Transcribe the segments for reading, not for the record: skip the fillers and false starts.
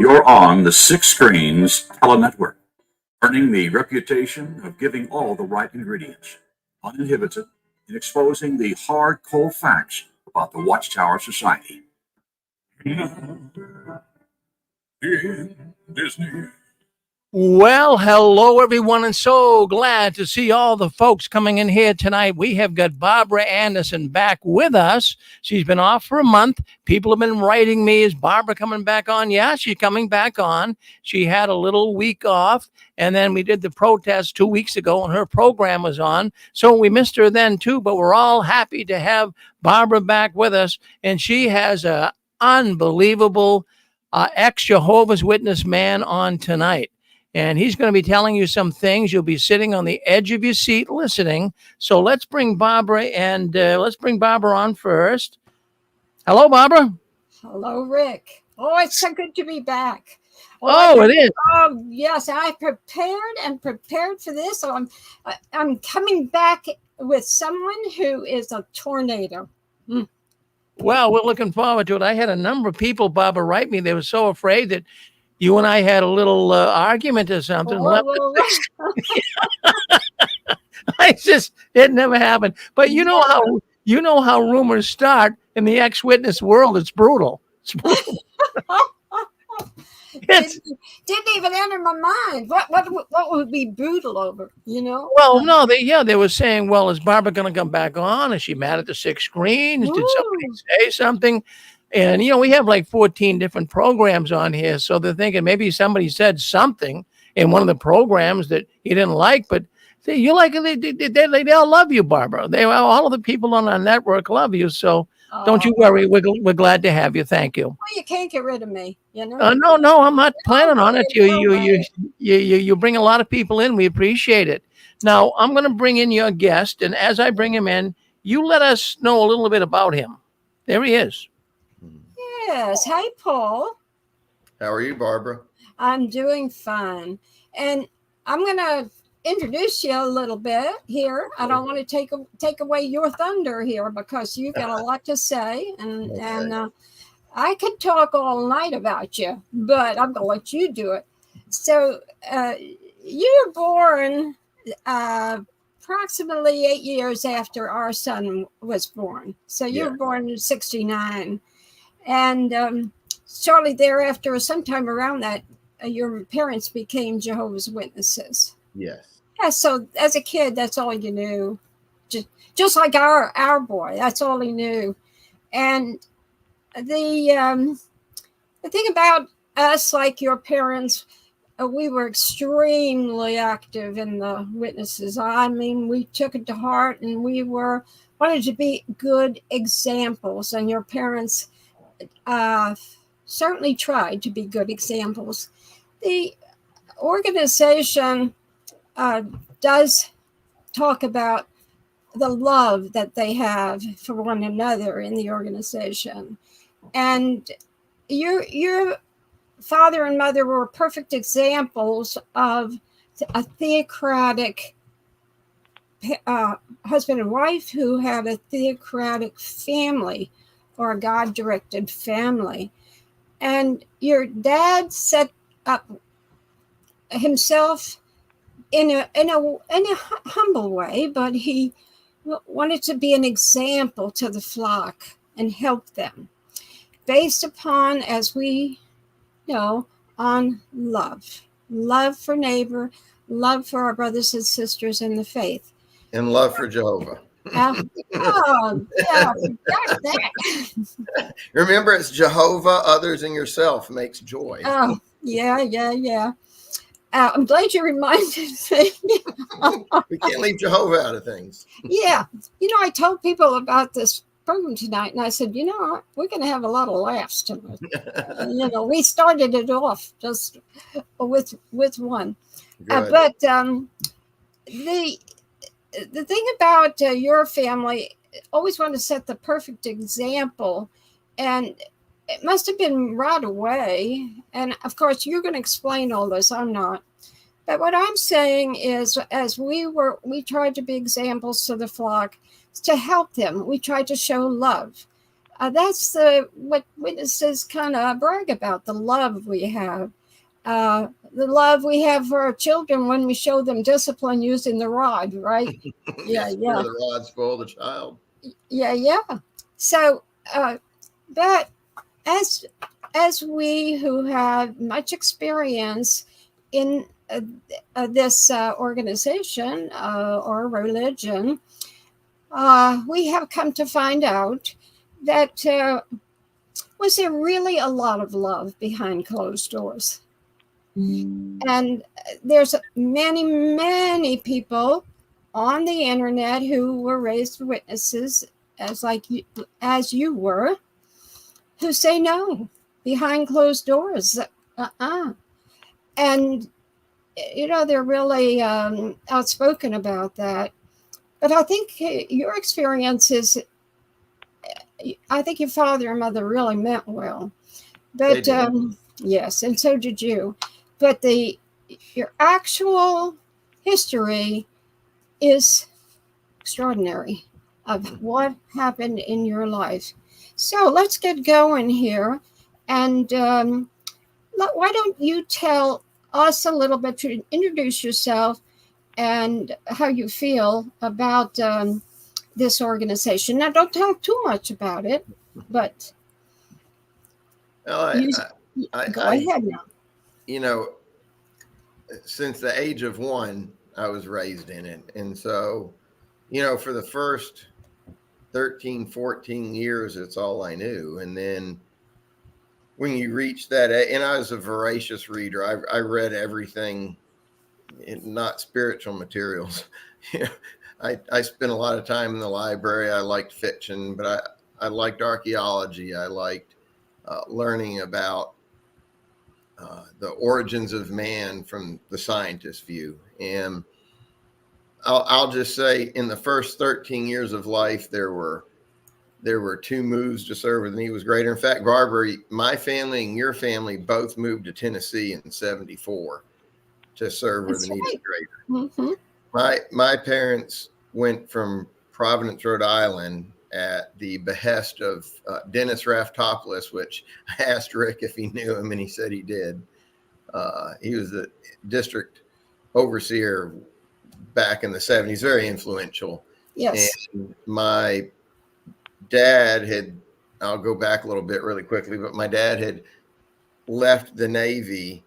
You're on the Six Screens Telenetwork, earning the reputation of giving all the right ingredients, uninhibited, in exposing the hard, cold facts about the Watchtower Society. In Disney. Well, hello, everyone, and so glad to see all the folks coming in here tonight. We have got Barbara Anderson back with us. She's been off for a month. People have been writing me, is Barbara coming back on? Yeah, she's coming back on. She had a little week off, and then we did the protest 2 weeks ago, and her program was on. So we missed her then, too, but we're all happy to have Barbara back with us, and she has an unbelievable ex-Jehovah's Witness man on tonight. And he's going to be telling you some things. You'll be sitting on the edge of your seat listening. So let's bring Barbara on first. Hello, Barbara. Hello, Rick. Oh, it's so good to be back. It is. Yes, I prepared for this. So I'm coming back with someone who is a tornado. Well, we're looking forward to it. I had a number of people, Barbara, write me. They were so afraid that you and I had a little argument or something. It never happened. But you know how rumors start in the ex-witness world. It's brutal. Didn't even enter my mind. What would be brutal over? Well, no, they were saying, well, is Barbara going to come back on? Is she mad at the six screens? Did somebody say something? And, we have like 14 different programs on here. So they're thinking maybe somebody said something in one of the programs that you didn't like. But see, you like it. They all love you, Barbara. All of the people on our network love you. So don't you worry. We're glad to have you. Thank you. Well, you can't get rid of me, No, I'm not planning on it. You bring a lot of people in. We appreciate it. Now, I'm going to bring in your guest. And as I bring him in, you let us know a little bit about him. There he is. Yes. Hi, Paul. How are you, Barbara? I'm doing fine. And I'm going to introduce you a little bit here. I don't want to take away your thunder here because you got a lot to say. And I could talk all night about you, but I'm going to let you do it. So you were born approximately 8 years after our son was born. So you were born in 1969. And shortly thereafter, sometime around that, your parents became Jehovah's Witnesses. Yes. Yeah. So as a kid, that's all you knew. Just like our boy, that's all he knew. And the thing about us, like your parents, we were extremely active in the witnesses. I mean, we took it to heart, and we wanted to be good examples. And your parents certainly tried to be good examples. The organization does talk about the love that they have for one another in the organization. And your father and mother were perfect examples of a theocratic husband and wife who had a theocratic family, or a God-directed family. And your dad set up himself in a humble way, but he wanted to be an example to the flock and help them, based upon, as we know, on love for neighbor, love for our brothers and sisters in the faith, and love for Jehovah. Forgot that. Remember, it's Jehovah, others, and yourself makes joy. Oh, yeah. I'm glad you reminded me. We can't leave Jehovah out of things. Yeah. I told people about this program tonight, and I said, we're going to have a lot of laughs tonight. We started it off just with one. But the thing about your family, always want to set the perfect example, and it must have been right away. And of course, you're going to explain all this. I'm not. But what I'm saying is, as we tried to be examples to the flock to help them. We tried to show love. That's what witnesses kind of brag about, the love we have. The love we have for our children when we show them discipline using the rod, right? Yeah, Yes, yeah. the rod spoil the child. Yeah. So, but as we who have much experience in this organization or religion, we have come to find out that was there really a lot of love behind closed doors? And there's many people on the internet who were raised witnesses as you were, who say no behind closed doors. And they're really outspoken about that. But I think your experience is, I think your father and mother really meant well. But yes, and so did you. But your actual history is extraordinary of what happened in your life. So let's get going here. And why don't you tell us a little bit, to introduce yourself and how you feel about this organization. Now, don't tell too much about it, but Well, go ahead now. Since the age of 1, I was raised in it. And so, for the first 13, 14 years, it's all I knew. And then when you reach that, and I was a voracious reader, I read everything, not spiritual materials. I spent a lot of time in the library. I liked fiction, but I liked archaeology. I liked learning about the origins of man from the scientist view. And I'll just say, in the first 13 years of life, there were 2 moves to serve where the need was greater. In fact, Barbara, my family and your family both moved to Tennessee in '74 to serve where the need was greater. Mm-hmm. My parents went from Providence, Rhode Island, at the behest of Dennis Raftopoulos, which I asked Rick if he knew him, and he said he did. He was the district overseer back in the 70s, very influential. Yes. And my dad had, I'll go back a little bit really quickly, but my dad had left the Navy,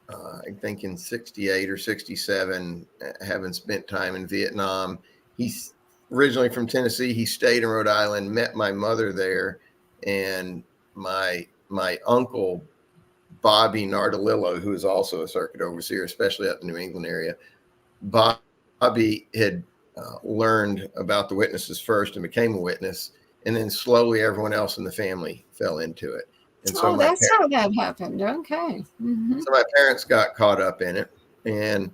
I think in 68 or 67, having spent time in Vietnam. He's originally from Tennessee. He stayed in Rhode Island, met my mother there, and my uncle, Bobby Nardolillo, who is also a circuit overseer, especially up in the New England area. Bobby had learned about the witnesses first and became a witness, and then slowly everyone else in the family fell into it. And so that's how that happened. Okay. Mm-hmm. So my parents got caught up in it, and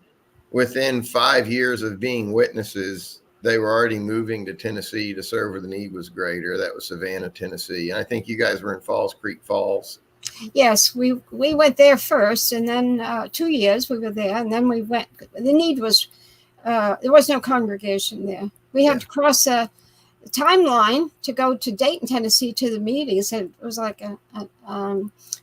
within 5 years of being witnesses, they were already moving to Tennessee to serve where the need was greater. That was Savannah, Tennessee. And I think you guys were in Falls Creek Falls. Yes, we went there first, and then 2 years we were there, and then we went. The need was there was no congregation there. We had to cross a timeline to go to Dayton, Tennessee, to the meetings. And it was like a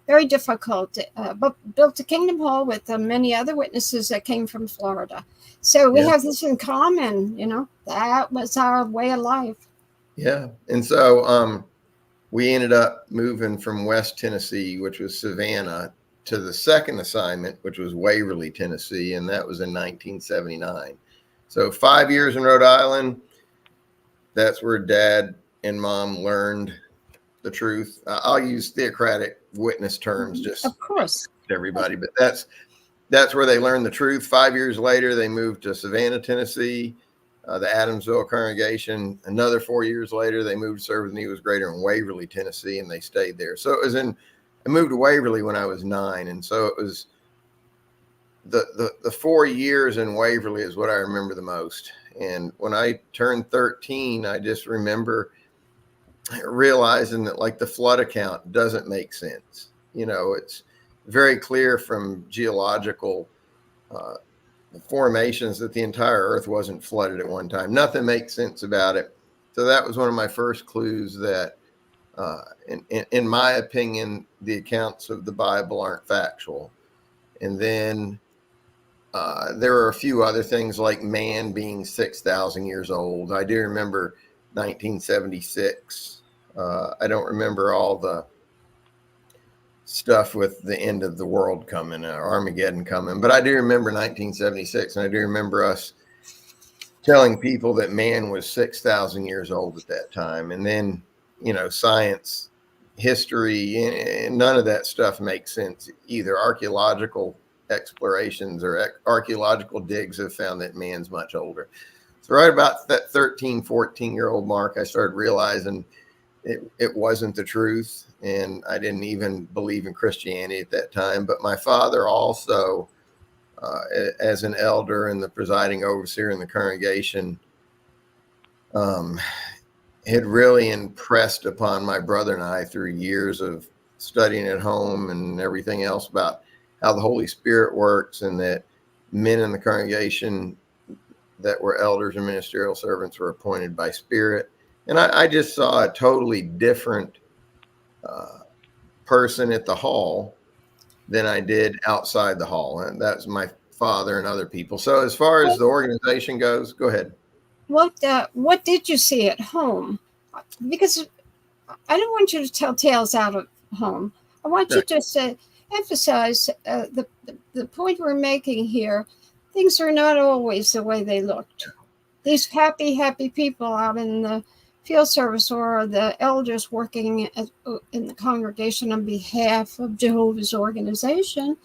very difficult. But built a Kingdom Hall with many other witnesses that came from Florida. So we have this in common. That was our way of life. Yeah, and so we ended up moving from West Tennessee, which was Savannah, to the second assignment, which was Waverly, Tennessee, and that was in 1979. So 5 years in Rhode Island. That's where Dad and Mom learned the truth. I'll use theocratic witness terms, just of course, to everybody, but that's where they learned the truth. 5 years later, they moved to Savannah, Tennessee, the Adamsville congregation. Another 4 years later, they moved to serve where the need was greater in Waverly, Tennessee, and they stayed there. So I moved to Waverly when I was 9, and so it was the 4 years in Waverly is what I remember the most. And when I turned 13, I just remember realizing that, like, the flood account doesn't make sense. It's very clear from geological formations that the entire earth wasn't flooded at one time. Nothing makes sense about it. So that was one of my first clues that In my opinion, the accounts of the Bible aren't factual. And then there are a few other things like man being 6,000 years old. I do remember 1976. I don't remember all the stuff with the end of the world coming, Armageddon coming, but I do remember 1976, and I do remember us telling people that man was 6,000 years old at that time. And then, science, history, and none of that stuff makes sense. Either archaeological explorations or archaeological digs have found that man's much older. So right about that 13, 14-year-old mark, I started realizing it wasn't the truth. And I didn't even believe in Christianity at that time. But my father also, as an elder and the presiding overseer in the congregation, had really impressed upon my brother and I through years of studying at home and everything else about how the Holy Spirit works, and that men in the congregation that were elders and ministerial servants were appointed by Spirit. And I just saw a totally different person at the hall than I did outside the hall. And that's my father and other people. So as far as the organization goes, go ahead. What did you see at home? Because I don't want you to tell tales out of home. I want you to emphasize the point we're making here. Things are not always the way they looked. These happy people out in the field service, or the elders working in the congregation on behalf of Jehovah's organization,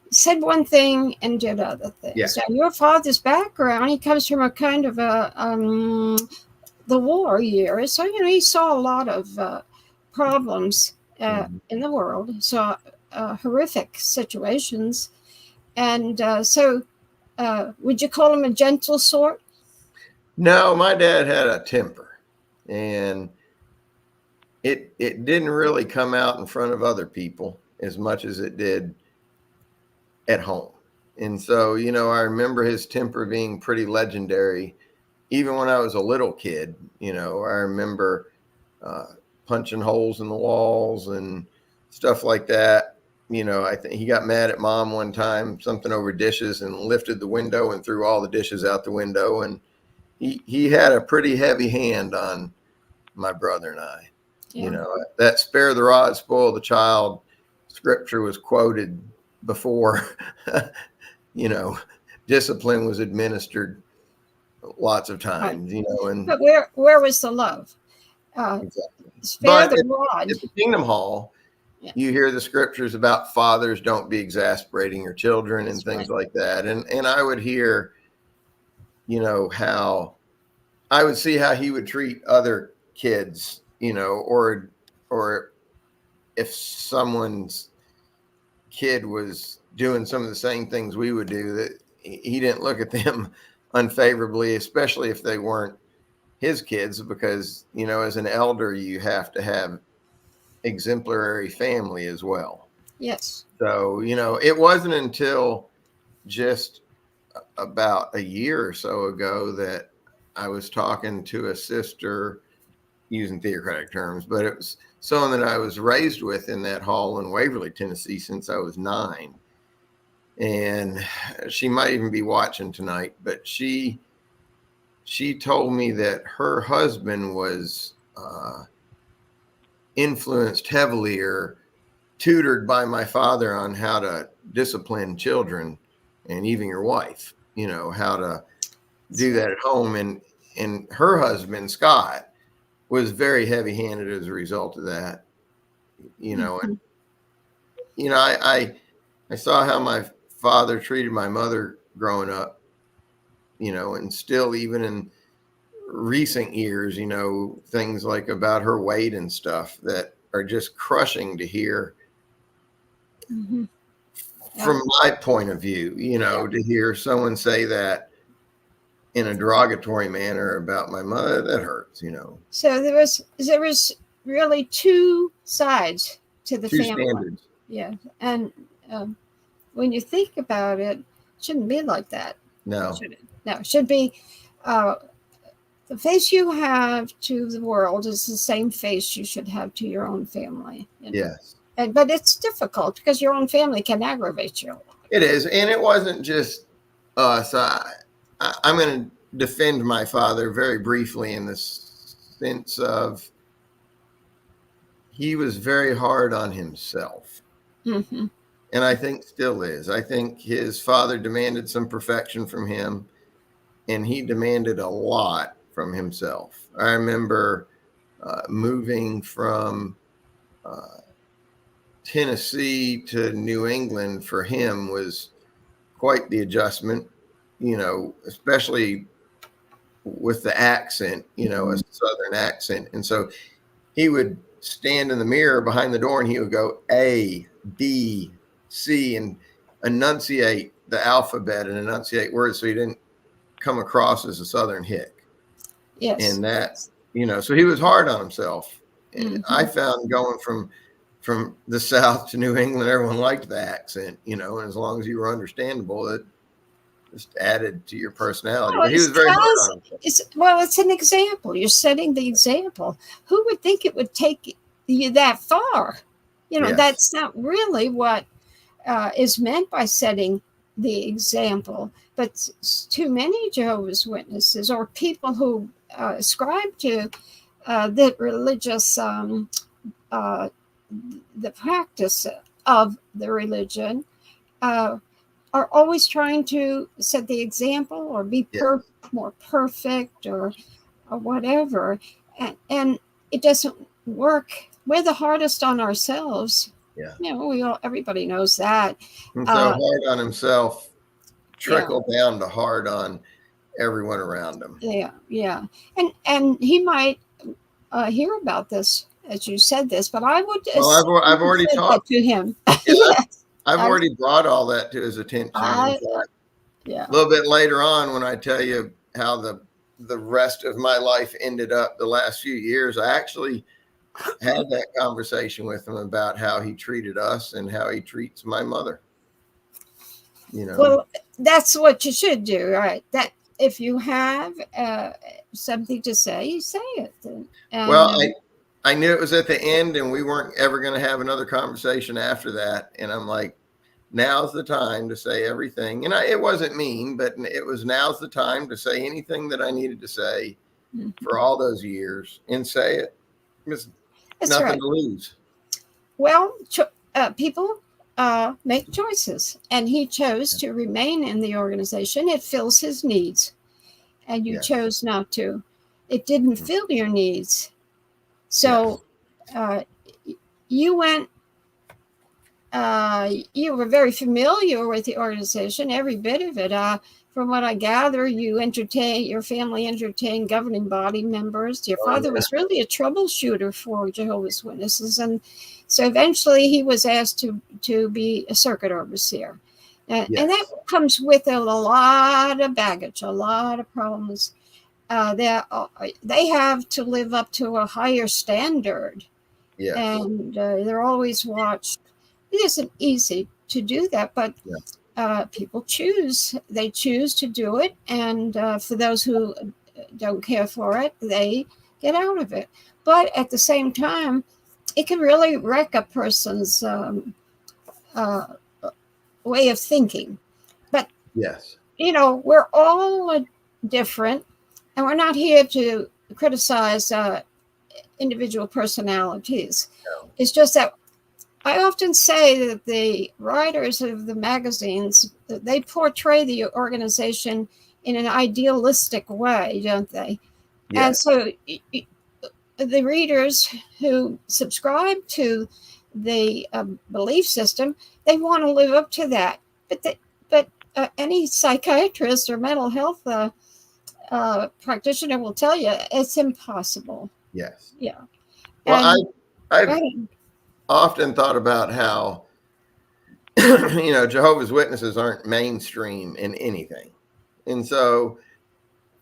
said one thing and did other things. Yeah. Now, your father's background, he comes from a kind of the war years. So, he saw a lot of problems in the world, saw horrific situations. And so would you call him a gentle sort? No, my dad had a temper, and it didn't really come out in front of other people as much as it did at home. And so, I remember his temper being pretty legendary. Even when I was a little kid, I remember punching holes in the walls and stuff like that. I think he got mad at mom one time, something over dishes, and lifted the window and threw all the dishes out the window. And he had a pretty heavy hand on my brother and I. Yeah. That spare the rod, spoil the child scripture was quoted before, discipline was administered lots of times, and but where was the love? Exactly. Spare But the rod. at the Kingdom Hall, you hear the scriptures about fathers don't be exasperating your children and things like that. And I would hear, how I would see how he would treat other kids, or if someone's kid was doing some of the same things we would do, that he didn't look at them unfavorably, especially if they weren't his kids, because, as an elder, you have to have exemplary family as well. Yes. So, it wasn't until just about a year or so ago that I was talking to a sister, using theocratic terms, but it was someone that I was raised with in that hall in Waverly, Tennessee, since I was 9. And she might even be watching tonight, but she told me that her husband was influenced heavily or tutored by my father on how to discipline children, and even your wife, how to do that at home. And her husband, Scott, was very heavy-handed as a result of that, and, I saw how my father treated my mother growing up, and still even in recent years, things like about her weight and stuff that are just crushing to hear from my point of view, to hear someone say that in a derogatory manner about my mother, that hurts, So there was really two sides to the Two family. standards. Yeah. And when you think about it, it shouldn't be like that. No. Should it? No, it should be the the face you have to the world is the same face you should have to your own family. Yes. But it's difficult because your own family can aggravate you. It is. And it wasn't just us. I'm going to defend my father very briefly in the sense of he was very hard on himself. Mm-hmm. And I think still is. I think his father demanded some perfection from him, and he demanded a lot from himself. I remember moving from Tennessee to New England for him was quite the adjustment, especially with the accent, a Southern accent. And so he would stand in the mirror behind the door and he would go A, B, C, and enunciate the alphabet and enunciate words so he didn't come across as a Southern hick. Yes. And that, so he was hard on himself. And Mm-hmm. I found going from the South to New England, everyone liked the accent, and as long as you were understandable, it just added to your personality. But he was very hard on himself. It's an example. You're setting the example. Who would think it would take you that far? Yes. That's not really what is meant by setting the example. But too many Jehovah's Witnesses or people who ascribe to the religious, the practice of the religion, are always trying to set the example or be more perfect or whatever. And it doesn't work. We're the hardest on ourselves. Yeah. Everybody knows that. And so hard on himself trickle down to hard on everyone around him. Yeah. And he might hear about this as you said this, but I would. Well, I've already talked to him. Yes. I've already brought all that to his attention. A little bit later on, when I tell you how the rest of my life ended up the last few years, I actually had that conversation with him about how he treated us and how he treats my mother. Well, that's what you should do, right? That if you have something to say, you say it. And, I knew it was at the end and we weren't ever going to have another conversation after that. And I'm like, now's the time to say everything. And it wasn't mean, but it was now's the time to say anything that I needed to say for all those years and say it. It's nothing to lose. Well, people make choices, and he chose to remain in the organization. It fills his needs, and you chose not to. It didn't fill your needs. So you went, you were very familiar with the organization, every bit of it. From what I gather, your family entertained governing body members. Your father was really a troubleshooter for Jehovah's Witnesses. And so eventually he was asked to be a circuit overseer. And that comes with a lot of baggage, a lot of problems. They have to live up to a higher standard. Yes. And they're always watched. It isn't easy to do that, but people choose. They choose to do it. And for those who don't care for it, they get out of it. But at the same time, it can really wreck a person's way of thinking. But, we're all different. And we're not here to criticize individual personalities. No. It's just that I often say that the writers of the magazines, they portray the organization in an idealistic way, don't they? Yes. And so the readers who subscribe to the belief system, they want to live up to that. But any psychiatrist or mental health practitioner will tell you it's impossible. Yes. Yeah. Well, I've often thought about how, Jehovah's Witnesses aren't mainstream in anything. And so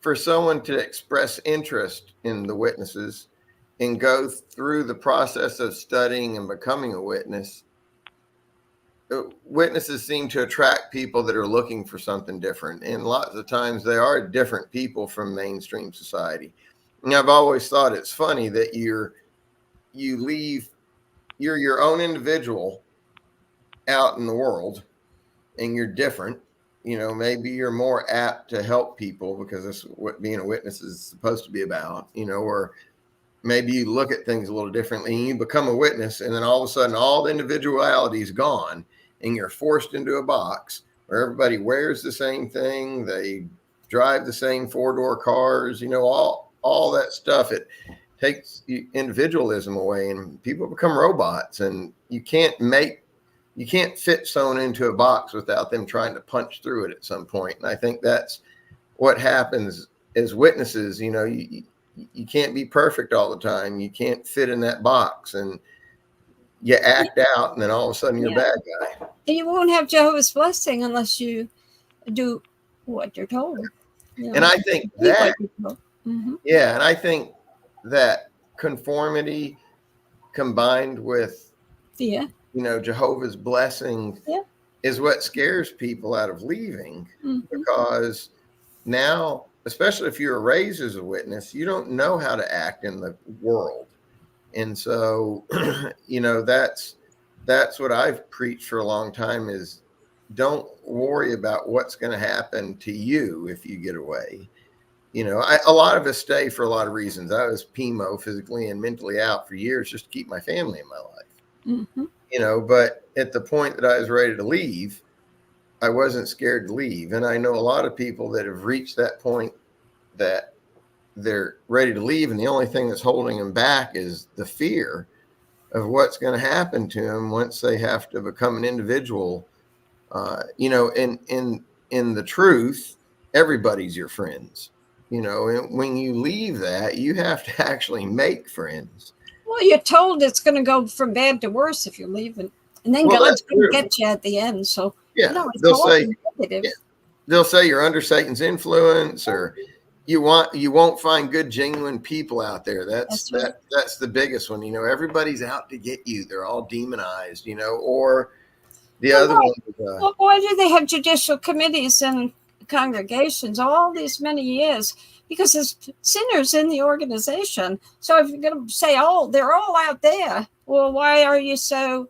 for someone to express interest in the witnesses and go through the process of studying and becoming a witness, witnesses seem to attract people that are looking for something different. And lots of times they are different people from mainstream society. And I've always thought it's funny that you're your own individual out in the world and you're different. Maybe you're more apt to help people because that's what being a witness is supposed to be about, or maybe you look at things a little differently and you become a witness, and then all of a sudden all the individuality is gone and you're forced into a box where everybody wears the same thing, they drive the same 4-door cars, all that stuff. It takes individualism away and people become robots, and you can't fit someone into a box without them trying to punch through it at some point. And I think that's what happens as witnesses. You can't be perfect all the time. You can't fit in that box, and you act out, and then all of a sudden you're a bad guy. And you won't have Jehovah's blessing unless you do what you're told. And I think that, and I think that conformity combined with, Jehovah's blessing is what scares people out of leaving, because now, especially if you're raised as a witness, you don't know how to act in the world. And so, that's what I've preached for a long time is don't worry about what's going to happen to you if you get away. A lot of us stay for a lot of reasons. I was PMO, physically and mentally out, for years just to keep my family in my life. But at the point that I was ready to leave, I wasn't scared to leave. And I know a lot of people that have reached that point that they're ready to leave, and the only thing that's holding them back is the fear of what's going to happen to them once they have to become an individual. In the truth, everybody's your friends. And when you leave that, you have to actually make friends. Well, you're told it's going to go from bad to worse if you leave, and then God's going to get you at the end. So they'll say you're under Satan's influence, or you won't find good, genuine people out there. That's the biggest one. Everybody's out to get you. They're all demonized. Or the other one. Why do they have judicial committees and congregations all these many years? Because there's sinners in the organization. So if you're going to say, they're all out there, well, why are you so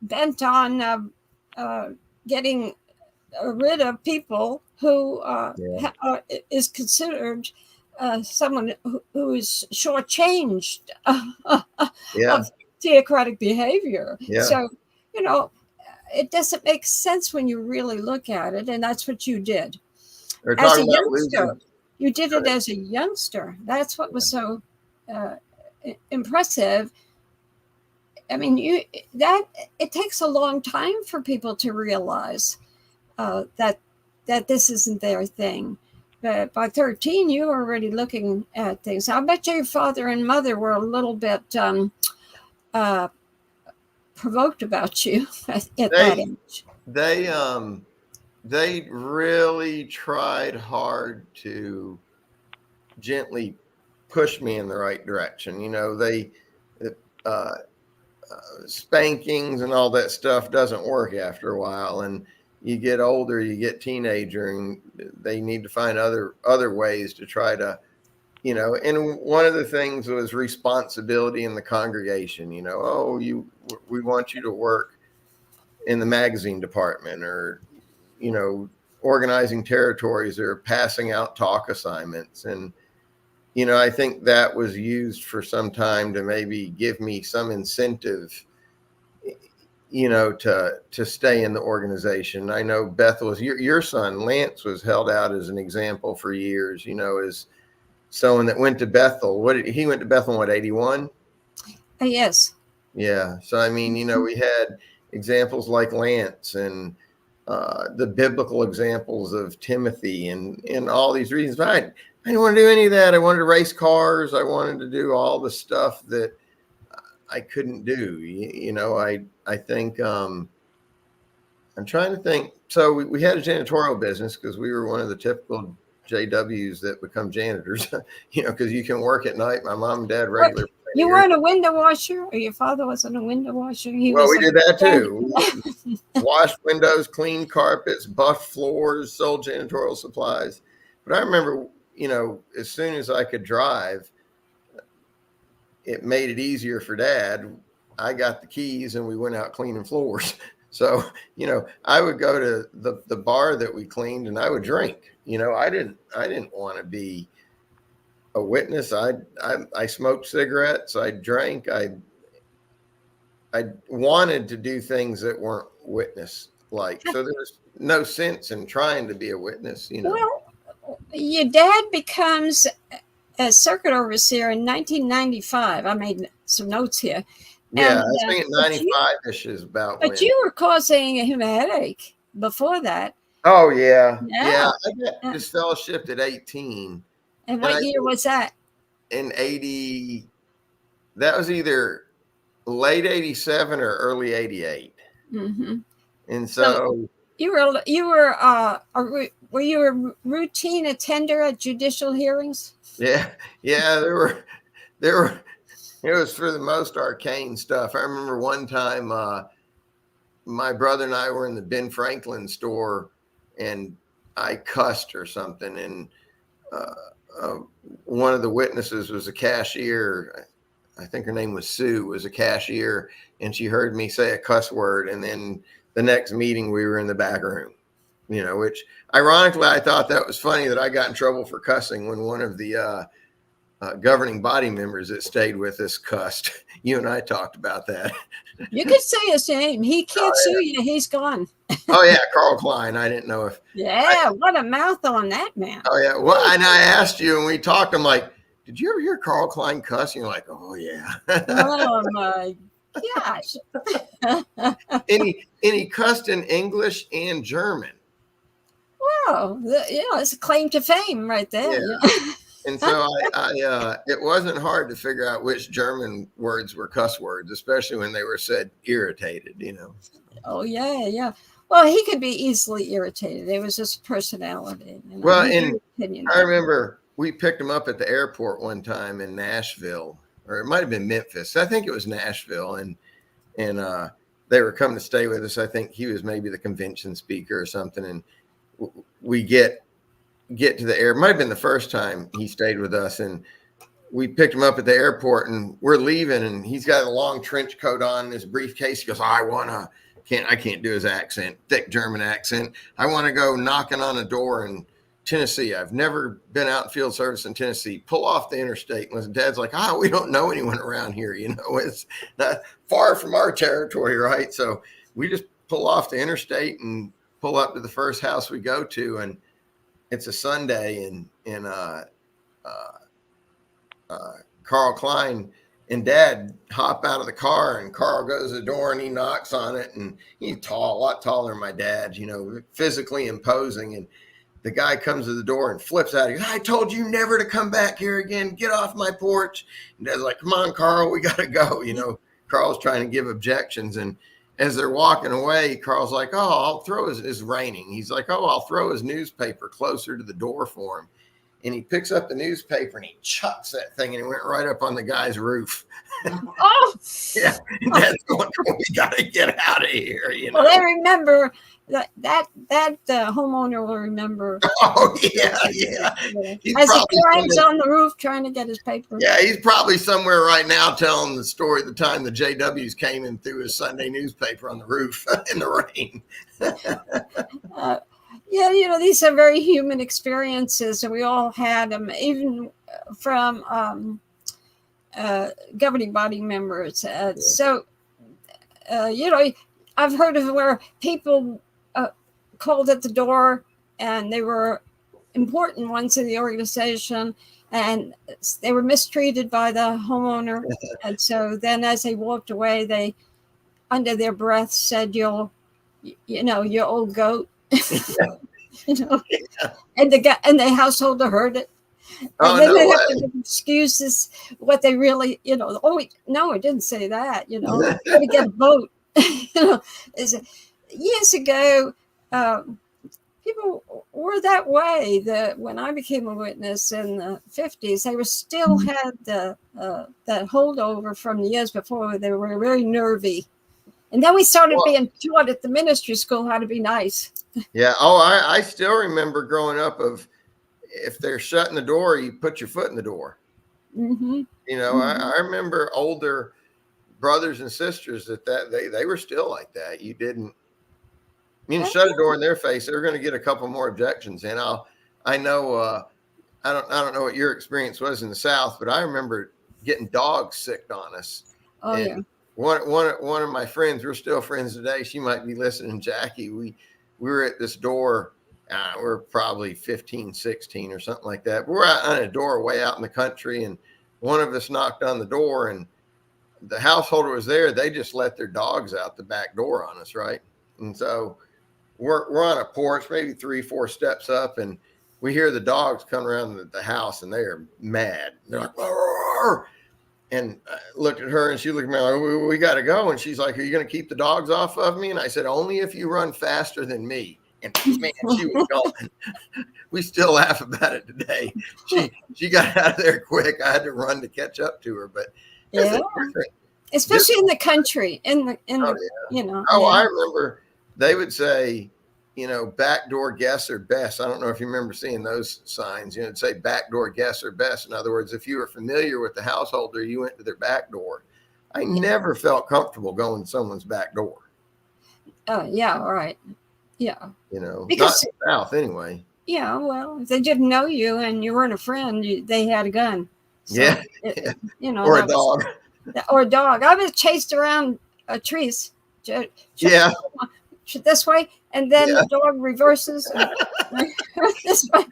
bent on getting rid of people who is considered someone who is shortchanged of theocratic behavior? So, it doesn't make sense when you really look at it, and that's what you did. As a youngster, you did it as a youngster. That's what was so impressive. I mean, it takes a long time for people to realize that this isn't their thing. But by 13, you were already looking at things. I bet your father and mother were a little bit provoked about you at that age. They really tried hard to gently push me in the right direction. Spankings and all that stuff doesn't work after a while, and you get older, you get teenager, and they need to find other ways to try to, and one of the things was responsibility in the congregation. We want you to work in the magazine department, or organizing territories, or passing out talk assignments. And, I think that was used for some time to maybe give me some incentive, to stay in the organization. I know Beth was your son, Lance, was held out as an example for years, as someone that went to Bethel. He went to Bethel in what, 81? Yes. Yeah. So, I mean, we had examples like Lance, and the biblical examples of Timothy, and all these reasons. But I didn't want to do any of that. I wanted to race cars. I wanted to do all the stuff that I couldn't do. I think I'm trying to think. So we had a janitorial business because we were one of the typical JWs that become janitors, because you can work at night. My mom and dad regularly You weren't a window washer, or your father wasn't a window washer? Well, we did that too. We washed windows, cleaned carpets, buffed floors, sold janitorial supplies. But I remember, as soon as I could drive, it made it easier for Dad. I got the keys and we went out cleaning floors. So, I would go to the bar that we cleaned and I would drink. I didn't want to be a witness. I smoked cigarettes. I drank. I wanted to do things that weren't witness like. So there was no sense in trying to be a witness. Well, your dad becomes a circuit overseer in 1995. I made some notes here. Yeah, I think 95-ish is about. But you were causing him a headache before that. Oh yeah. I got disfellowshipped at 18. And what year was that? In 80. That was either late 87 or early 88. Mm-hmm. And so you were you a routine attender at judicial hearings? Yeah. There were. It was for the most arcane stuff. I remember one time my brother and I were in the Ben Franklin store and I cussed or something. And one of the witnesses was a cashier. I think her name was Sue, was a cashier. And she heard me say a cuss word. And then the next meeting we were in the back room, which ironically, I thought that was funny that I got in trouble for cussing when one of the governing body members that stayed with us cussed. You and I talked about that. You could say his name. He can't sue you. He's gone. Oh yeah, Carl Klein. I didn't know if. Yeah, what a mouth on that man. Oh yeah. Well, and I asked you, and we talked. I'm like, did you ever hear Carl Klein cuss? And you're like, oh yeah. Oh my gosh. and he cussed in English and German. Wow, it's a claim to fame right there. Yeah. And so it wasn't hard to figure out which German words were cuss words, especially when they were said irritated, Oh, yeah. Well, he could be easily irritated. It was just personality. Well, and I remember we picked him up at the airport one time in Nashville, or it might have been Memphis. I think it was Nashville. And they were coming to stay with us. I think he was maybe the convention speaker or something. And we get to the air. It might have been the first time he stayed with us, and we picked him up at the airport and we're leaving and he's got a long trench coat on and his briefcase. He goes, I can't do his accent, thick German accent. I want to go knocking on a door in Tennessee. I've never been out in field service in Tennessee. Pull off the interstate. And Dad's like, we don't know anyone around here. It's not far from our territory. Right. So we just pull off the interstate and pull up to the first house we go to. And it's a Sunday, and Carl Klein and Dad hop out of the car, and Carl goes to the door and he knocks on it, and he's tall, a lot taller than my dad, physically imposing. And the guy comes to the door and flips out. He goes, I told you never to come back here again. Get off my porch. And Dad's like, come on, Carl, we got to go. Carl's trying to give objections. And as they're walking away, Carl's like, I'll throw it's raining. He's like, I'll throw his newspaper closer to the door for him. And he picks up the newspaper and he chucks that thing and it went right up on the guy's roof. Oh, yeah. And Dad's going, we got to get out of here. Well, they remember that homeowner will remember. Oh, yeah. As he climbs on the roof trying to get his paper. Yeah, he's probably somewhere right now telling the story of the time the JWs came and threw his Sunday newspaper on the roof in the rain. These are very human experiences, and we all had them, even from governing body members. I've heard of where people called at the door, and they were important ones in the organization, and they were mistreated by the homeowner. And so then as they walked away, they, under their breath, said, you old goat. And the householder heard it. And then they have to give excuses what they really, no, it didn't say that, to get a vote. Years ago, people were that way. That when I became a witness in the 50s, they were still had the that holdover from the years before. They were very nervy, and then we started being taught at the ministry school how to be nice. Yeah. Oh, I still remember growing up of if they're shutting the door, you put your foot in the door. Mm-hmm. You know, I remember older brothers and sisters that they were still like that. You didn't shut a door in their face, they're going to get a couple more objections. And I know I don't know what your experience was in the South, but I remember getting dogs sicked on us. Oh, and yeah. One of my friends, we're still friends today. She might be listening, Jackie. We were at this door. We're probably 15, 16 or something like that. We're out on a door way out in the country, and one of us knocked on the door, and the householder was there. They just let their dogs out the back door on us, right? And so we're on a porch, maybe 3-4 steps up, and we hear the dogs come around the house, and they are mad. They're like, "Roar!" And I looked at her, and she looked at me like, we got to go. And she's like, "Are you going to keep the dogs off of me?" And I said, "Only if you run faster than me." And man, she was gone. We still laugh about it today. She got out of there quick. I had to run to catch up to her, but yeah, especially in the country, in the you know. Oh, yeah. I remember they would say, you know, backdoor guests are best. I don't know if you remember seeing those signs. You know, it'd say backdoor guests are best. In other words, if you were familiar with the householder, you went to their back door. I never felt comfortable going to someone's back door. Oh, yeah, all right. Yeah. You know, because, not in the South anyway. Yeah, well, if they didn't know you and you weren't a friend, they had a gun. So yeah. You know, or a dog. Or a dog. I was chased around trees. Yeah. This way, and then the dog reverses this way.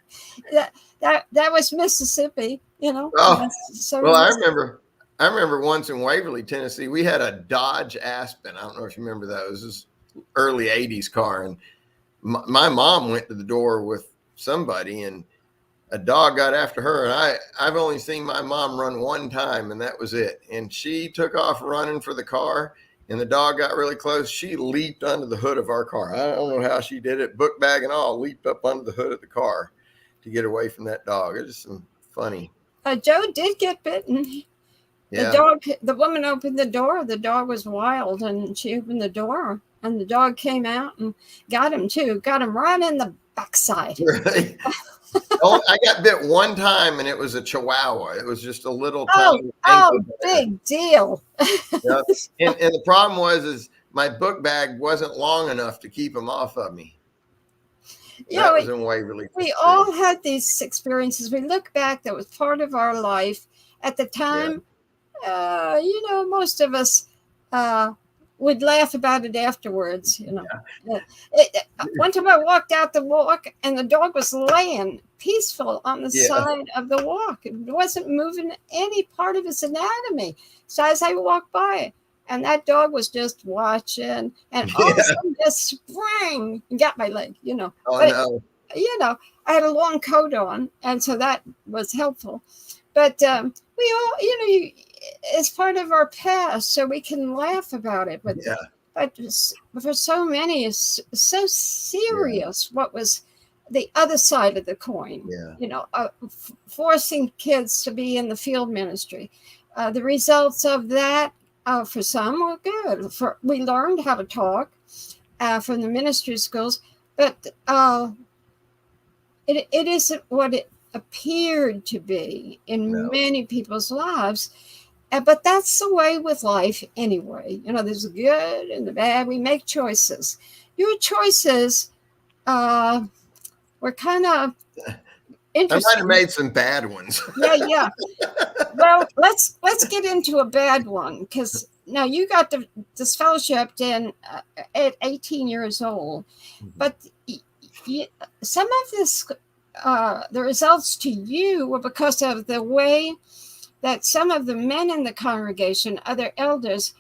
That was Mississippi, you know. Oh, so well, I remember once in Waverly, Tennessee, we had a Dodge Aspen. I don't know if you remember that. It was this early 80s car, and my mom went to the door with somebody, and a dog got after her, and I've only seen my mom run one time, and that was it. And she took off running for the car, and the dog got really close. She leaped under the hood of our car. I don't know how she did it, book bag and all, leaped up under the hood of the car to get away from that dog. It was some funny. Joe did get bitten. Yeah. The woman opened the door. The dog was wild, and she opened the door, and the dog came out and got him too. Got him right in the backside. Really? I got bit one time, and it was a Chihuahua. It was just a little tiny. Big deal. Yeah. And the problem was my book bag wasn't long enough to keep him off of me. Yeah, was in Waverly. We all had these experiences. We look back; that was part of our life at the time. Yeah. You know, most of us would laugh about it afterwards. You know, one time I walked out the walk, and the dog was laying peaceful on the side of the walk. It wasn't moving any part of its anatomy. So as I walked by, and that dog was just watching, and all of a sudden just sprang and got my leg. You know, no. You know, I had a long coat on, and so that was helpful. But we all, you know, it's part of our past, so we can laugh about it. But for so many, it's so serious. What was the other side of the coin? You know, forcing kids to be in the field ministry. The results of that, for some, were good. We learned how to talk from the ministry schools, but it isn't what it appeared to be in many people's lives. But that's the way with life anyway. You know, there's the good and the bad. We make choices. Your choices were kind of interesting. I might have made some bad ones. Yeah. Well, let's get into a bad one, because now you got disfellowshipped at 18 years old, but some of this, the results to you were because of the way that some of the men in the congregation, other elders,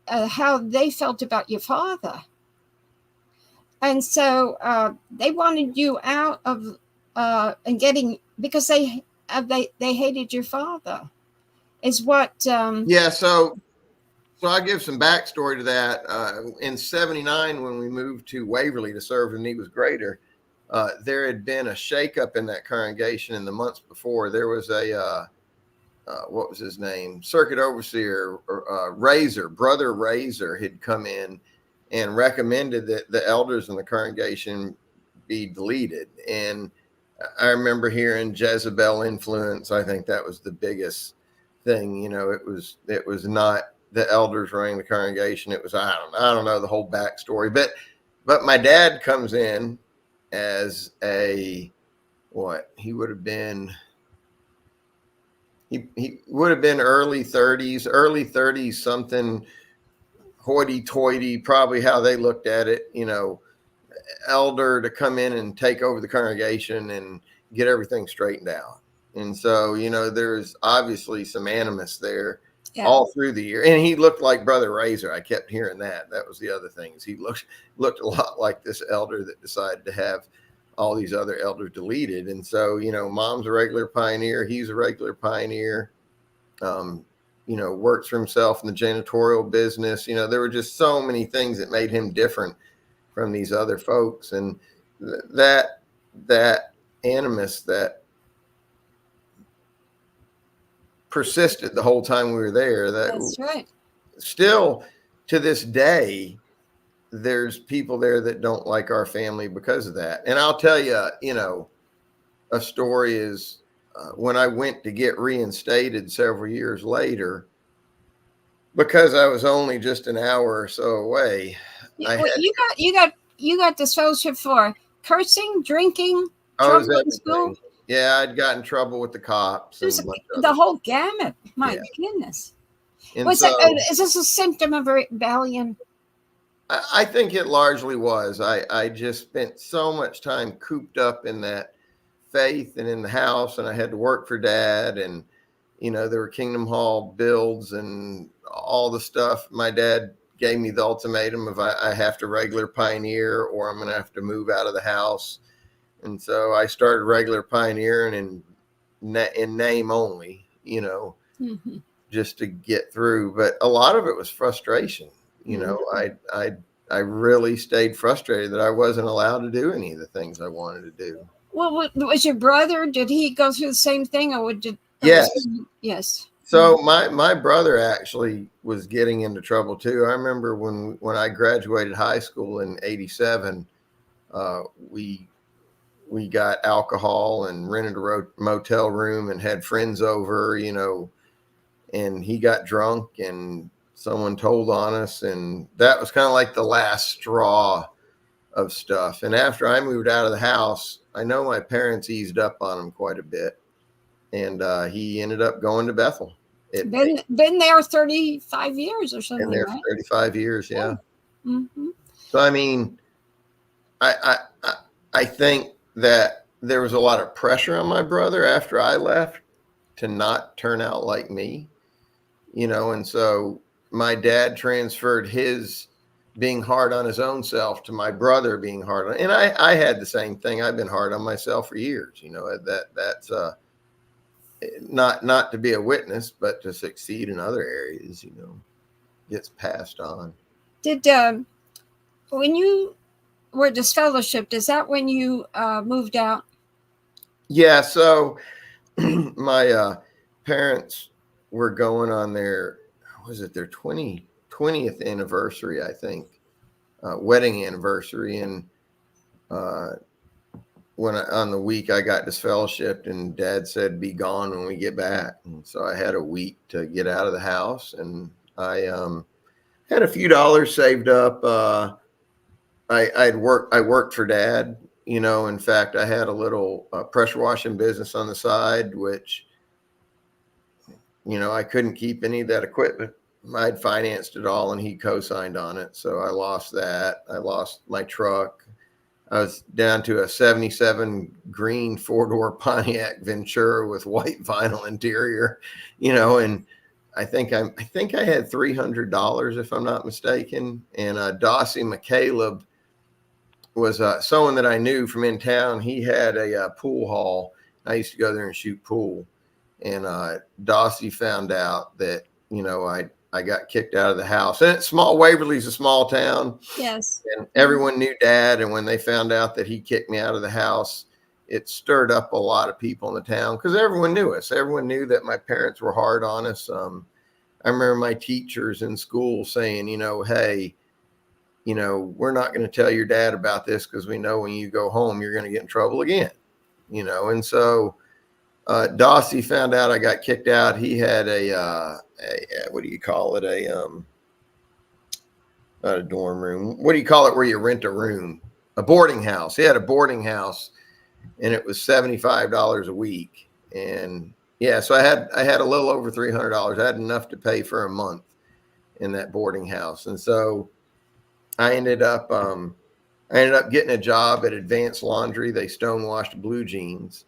how they felt about your father. And so they wanted you out of and getting, because they hated your father, is what. So I'll give some backstory to that. In '79, when we moved to Waverly to serve in Neva's Greater, there had been a shakeup in that congregation in the months before. There was a what was his name? Circuit overseer Brother Razor had come in and recommended that the elders in the congregation be deleted. And I remember hearing Jezebel influence. I think that was the biggest thing. It was not the elders running the congregation. It was, I don't know the whole backstory, but my dad comes in as he would have been early 30s, something hoity-toity, probably how they looked at it, elder to come in and take over the congregation and get everything straightened out. And so, there's obviously some animus there all through the year. And he looked like Brother Razor. I kept hearing that. That was the other thing, is he looked a lot like this elder that decided to have all these other elders deleted. And so, mom's a regular pioneer. He's a regular pioneer. Works for himself in the janitorial business. There were just so many things that made him different from these other folks. And that animus that persisted the whole time we were there. That's right. Still to this day, there's people there that don't like our family because of that. And I'll tell you, a story is when I went to get reinstated several years later, because I was only just an hour or so away. You got this fellowship for cursing, drinking, trouble in school. Yeah, I'd gotten in trouble with the cops. The whole gamut. My goodness. And is this a symptom of rebellion? I think it largely was. I just spent so much time cooped up in that faith and in the house, and I had to work for Dad, and there were Kingdom Hall builds and all the stuff. My dad gave me the ultimatum of I have to regular pioneer or I'm going to have to move out of the house. And so I started regular pioneering in name only, just to get through. But a lot of it was frustration. I really stayed frustrated that I wasn't allowed to do any of the things I wanted to do. Well, was your brother, did he go through the same thing, or did? Yes. Yes. So my brother actually was getting into trouble too. I remember when I graduated high school in '87, we got alcohol and rented a motel room and had friends over, and he got drunk and someone told on us, and that was kind of like the last straw of stuff. And after I moved out of the house, I know my parents eased up on him quite a bit, and he ended up going to Bethel. Been there 35 years or something. Been there right? for 35 years, yeah. Mm-hmm. So I mean, I think that there was a lot of pressure on my brother after I left to not turn out like me, and so my dad transferred his being hard on his own self to my brother being hard on, and I had the same thing. I've been hard on myself for years, that's not to be a witness, but to succeed in other areas, gets passed on. Did when you were disfellowshipped, is that when you moved out? Yeah. So my parents were going on their 20th anniversary, I think, wedding anniversary. And on the week I got disfellowshipped, and Dad said, be gone when we get back. And so I had a week to get out of the house, and I had a few dollars saved up. I worked for Dad, in fact, I had a little pressure washing business on the side, which, I couldn't keep any of that equipment. I'd financed it all and he co-signed on it. So I lost that. I lost my truck. I was down to a 77 green 4-door Pontiac Ventura with white vinyl interior, and I think I had $300, if I'm not mistaken. And Dossie McCaleb was someone that I knew from in town. He had a pool hall. I used to go there and shoot pool. And Dossie found out that, I got kicked out of the house. And it's small, Waverly's a small town. Yes. And everyone knew Dad. And when they found out that he kicked me out of the house, it stirred up a lot of people in the town because everyone knew us. Everyone knew that my parents were hard on us. I remember my teachers in school saying, hey, we're not going to tell your dad about this because we know when you go home, you're going to get in trouble again, And so Dossie found out I got kicked out. He had a what do you call it? Not a dorm room. What do you call it where you rent a room? A boarding house. He had a boarding house, and it was $75 a week. And yeah, so I had a little over $300. I had enough to pay for a month in that boarding house. And so I ended up getting a job at Advanced Laundry. They stonewashed blue jeans,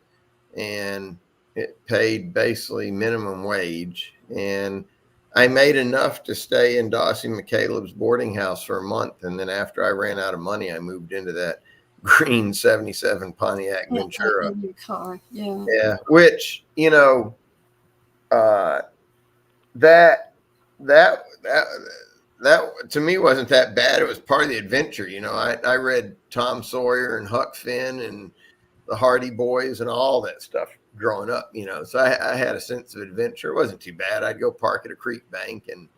and it paid basically minimum wage. And I made enough to stay in Dossie McCaleb's boarding house for a month. And then after I ran out of money, I moved into that green 77 Pontiac Ventura. In your car. Yeah. Yeah. Which, that to me wasn't that bad. It was part of the adventure. I read Tom Sawyer and Huck Finn and the Hardy Boys and all that stuff growing up, so I had a sense of adventure. It wasn't too bad. I'd go park at a creek bank, and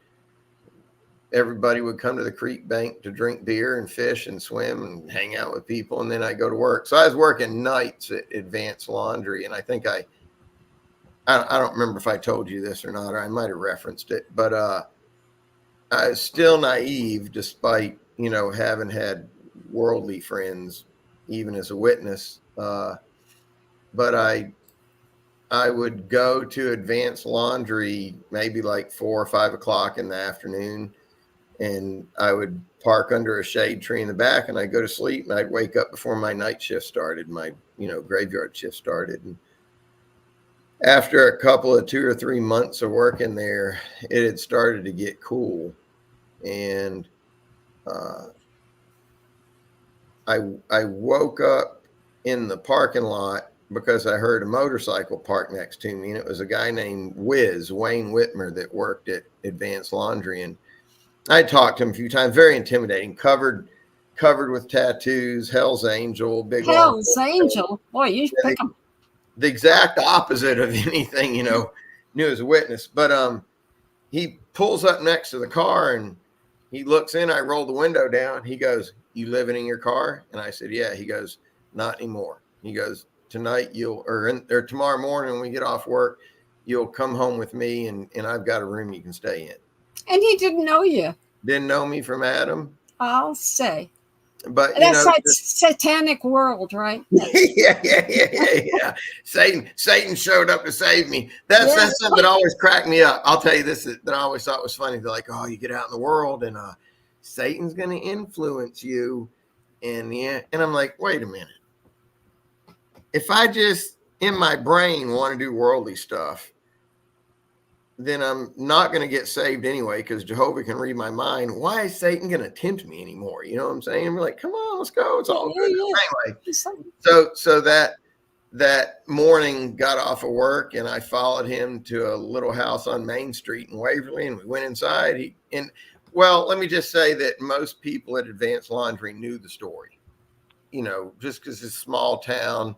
everybody would come to the creek bank to drink beer and fish and swim and hang out with people. And then I go to work. So I was working nights at Advanced Laundry. And I think I don't remember if I told you this or not, or I might've referenced it, but, I was still naive despite, having had worldly friends, even as a witness. But I would go to Advanced Laundry maybe like 4 or 5 o'clock in the afternoon, and I would park under a shade tree in the back, and I'd go to sleep, and I'd wake up before my night shift started, my graveyard shift started. And after a couple of 2 or 3 months of working there, it had started to get cool. And I woke up in the parking lot because I heard a motorcycle parked next to me, and it was a guy named Wayne Whitmer, that worked at Advanced Laundry. And I talked to him a few times. Very intimidating, covered with tattoos, Hell's Angel, big Hell's Angel. Boy, you pick them. The exact opposite of anything, knew as a witness. But he pulls up next to the car, and he looks in. I roll the window down. He goes, "You living in your car?" And I said, "Yeah." He goes, "Not anymore." He goes, "Tonight or tomorrow morning when we get off work, you'll come home with me, and I've got a room you can stay in." And he didn't know you. Didn't know me from Adam. I'll say. But that's like satanic world, right? yeah. Satan showed up to save me. That's something that always cracked me up. I'll tell you this that I always thought was funny. They're like, "Oh, you get out in the world, and Satan's going to influence you." And I'm like, wait a minute. If I just in my brain want to do worldly stuff, then I'm not going to get saved anyway, because Jehovah can read my mind. Why is Satan going to tempt me anymore? You know what I'm saying? And we're like, come on, let's go. It's all good. Anyway, so that morning got off of work, and I followed him to a little house on Main Street in Waverly, and we went inside. Well, let me just say that most people at Advanced Laundry knew the story, just because it's a small town,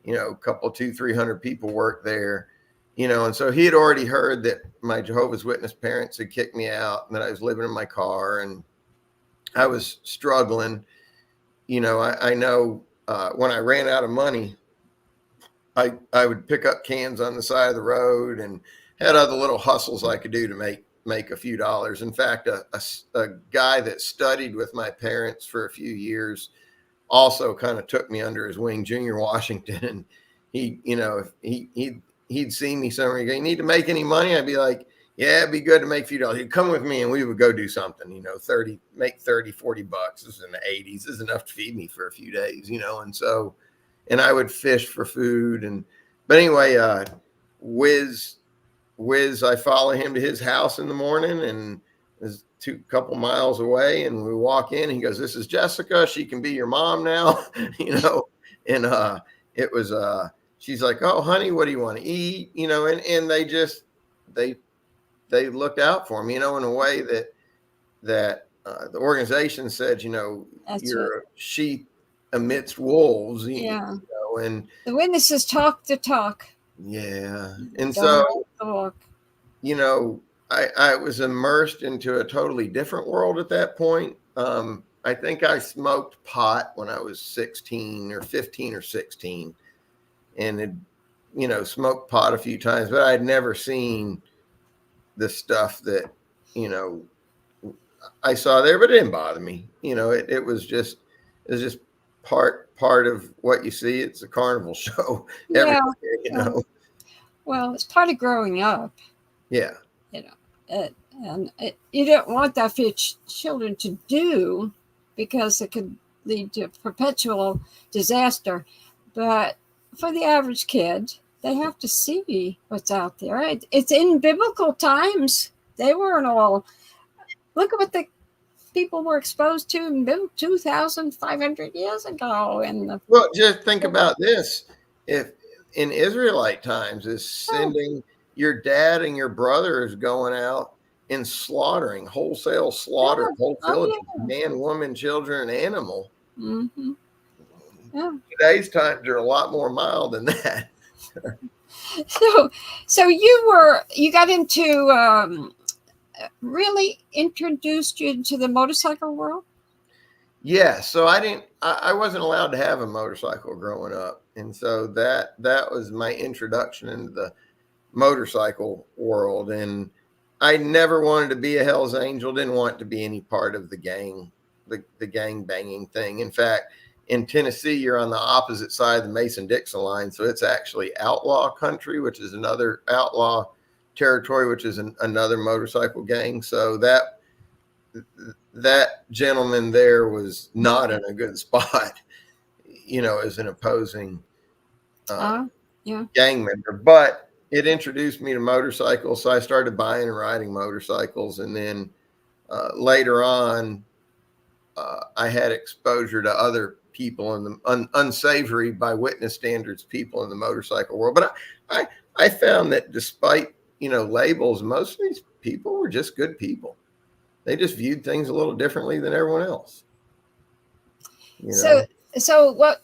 a couple, 200-300 people work there. And so he had already heard that my Jehovah's Witness parents had kicked me out, and that I was living in my car, and I was struggling. I know when I ran out of money, I would pick up cans on the side of the road and had other little hustles I could do to make a few dollars. In fact, a guy that studied with my parents for a few years also kind of took me under his wing, Junior Washington, and he'd seen me somewhere. You need to make any money? I'd be like, yeah, it'd be good to make a few dollars. He'd come with me, and we would go do something, make 30, 40 bucks. This is in the 80s. This is enough to feed me for a few days, and I would fish for food. But anyway, Wiz, I follow him to his house in the morning, and is a couple miles away, and we walk in. He goes, "This is Jessica. She can be your mom now," and it was, she's like, "Oh, honey, what do you want to eat?" And they they looked out for me, in a way that the organization said, That's you're right. a sheep amidst wolves, Yeah. and The witnesses talk the talk. yeah. And Don't so, walk the walk. I was immersed into a totally different world at that point. I think I smoked pot when I was 16 or 15 or 16 and had, smoked pot a few times, but I'd never seen the stuff that, I saw there, but it didn't bother me. It was just part of what you see. It's a carnival show every Yeah. day. Well, it's part of growing up. Yeah. You don't want that for your children to do, because it could lead to perpetual disaster. But for the average kid, they have to see what's out there. It's in biblical times. They weren't all. Look at what the people were exposed to in 2,500 years ago. Well, just think about this. If in Israelite times is sending your dad and your brother is going out and wholesale slaughter whole villages, man, woman, children, and animal. Mm-hmm. Yeah. Today's times are a lot more mild than that. So you got into really introduced you to the motorcycle world? Yeah. So I wasn't allowed to have a motorcycle growing up. And so that was my introduction into the motorcycle world. And I never wanted to be a Hell's Angel, didn't want to be any part of the gang banging thing. In fact, in Tennessee, you're on the opposite side of the Mason-Dixon line. So it's actually outlaw country, which is another outlaw territory, which is another motorcycle gang. So that gentleman there was not in a good spot, as an opposing gang member. But it introduced me to motorcycles. So I started buying and riding motorcycles. And then later on, I had exposure to other people in the unsavory by witness standards, people in the motorcycle world. But I found that despite, labels, most of these people were just good people. They just viewed things a little differently than everyone else. So what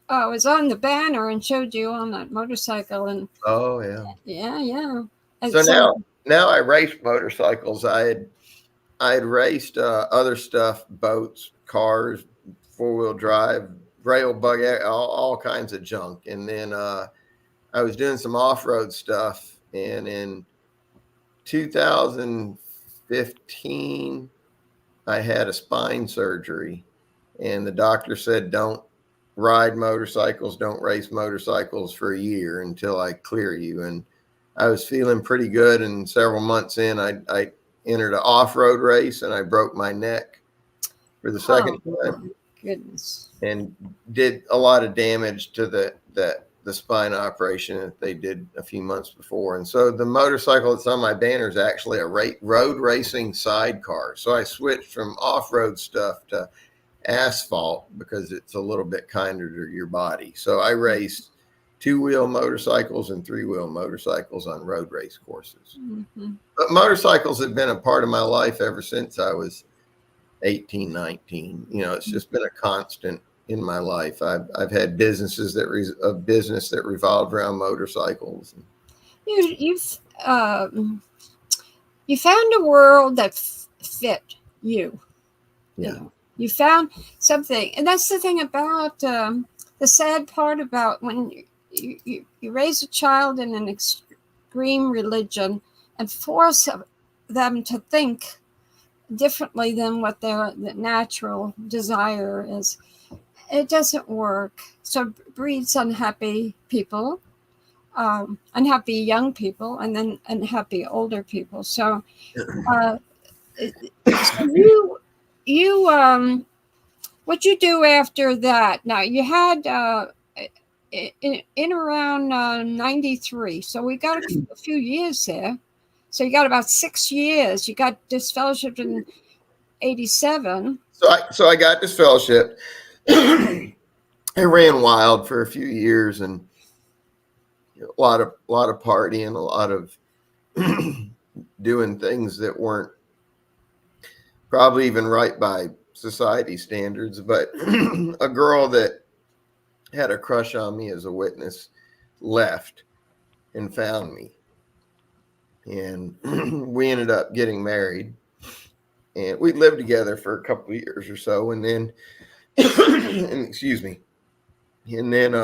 was on the banner and showed you on that motorcycle? And oh yeah. And so now I race motorcycles. I had raced other stuff, boats, cars, 4-wheel drive, rail bug, all kinds of junk. And then I was doing some off-road stuff. And in 2015, I had a spine surgery. And the doctor said, don't ride motorcycles, don't race motorcycles for a year until I clear you. And I was feeling pretty good. And several months in, I entered an off-road race and I broke my neck for the second time. Goodness. And did a lot of damage to the spine operation that they did a few months before. And so the motorcycle that's on my banner is actually a road racing sidecar. So I switched from off-road stuff to asphalt because it's a little bit kinder to your body. So I raced 2-wheel motorcycles and 3-wheel motorcycles on road race courses. Mm-hmm. But motorcycles have been a part of my life ever since I was 18, 19. It's just been a constant in my life. I've had businesses that revolved around motorcycles. You found a world that fit you. Yeah. You found something, and that's the thing about the sad part about when you raise a child in an extreme religion and force them to think differently than what their natural desire is. It doesn't work. So it breeds unhappy people, unhappy young people, and then unhappy older people. So, you what'd you do after that? Now you had in around 93. So we got a few years there. So you got about 6 years. You got disfellowshipped in 87. So I got this fellowship. I ran wild for a few years and a lot of partying, a lot of doing things that weren't probably even right by society standards. But a girl that had a crush on me as a witness left and found me. And we ended up getting married. And we lived together for a couple of years or so. And then, excuse me. And then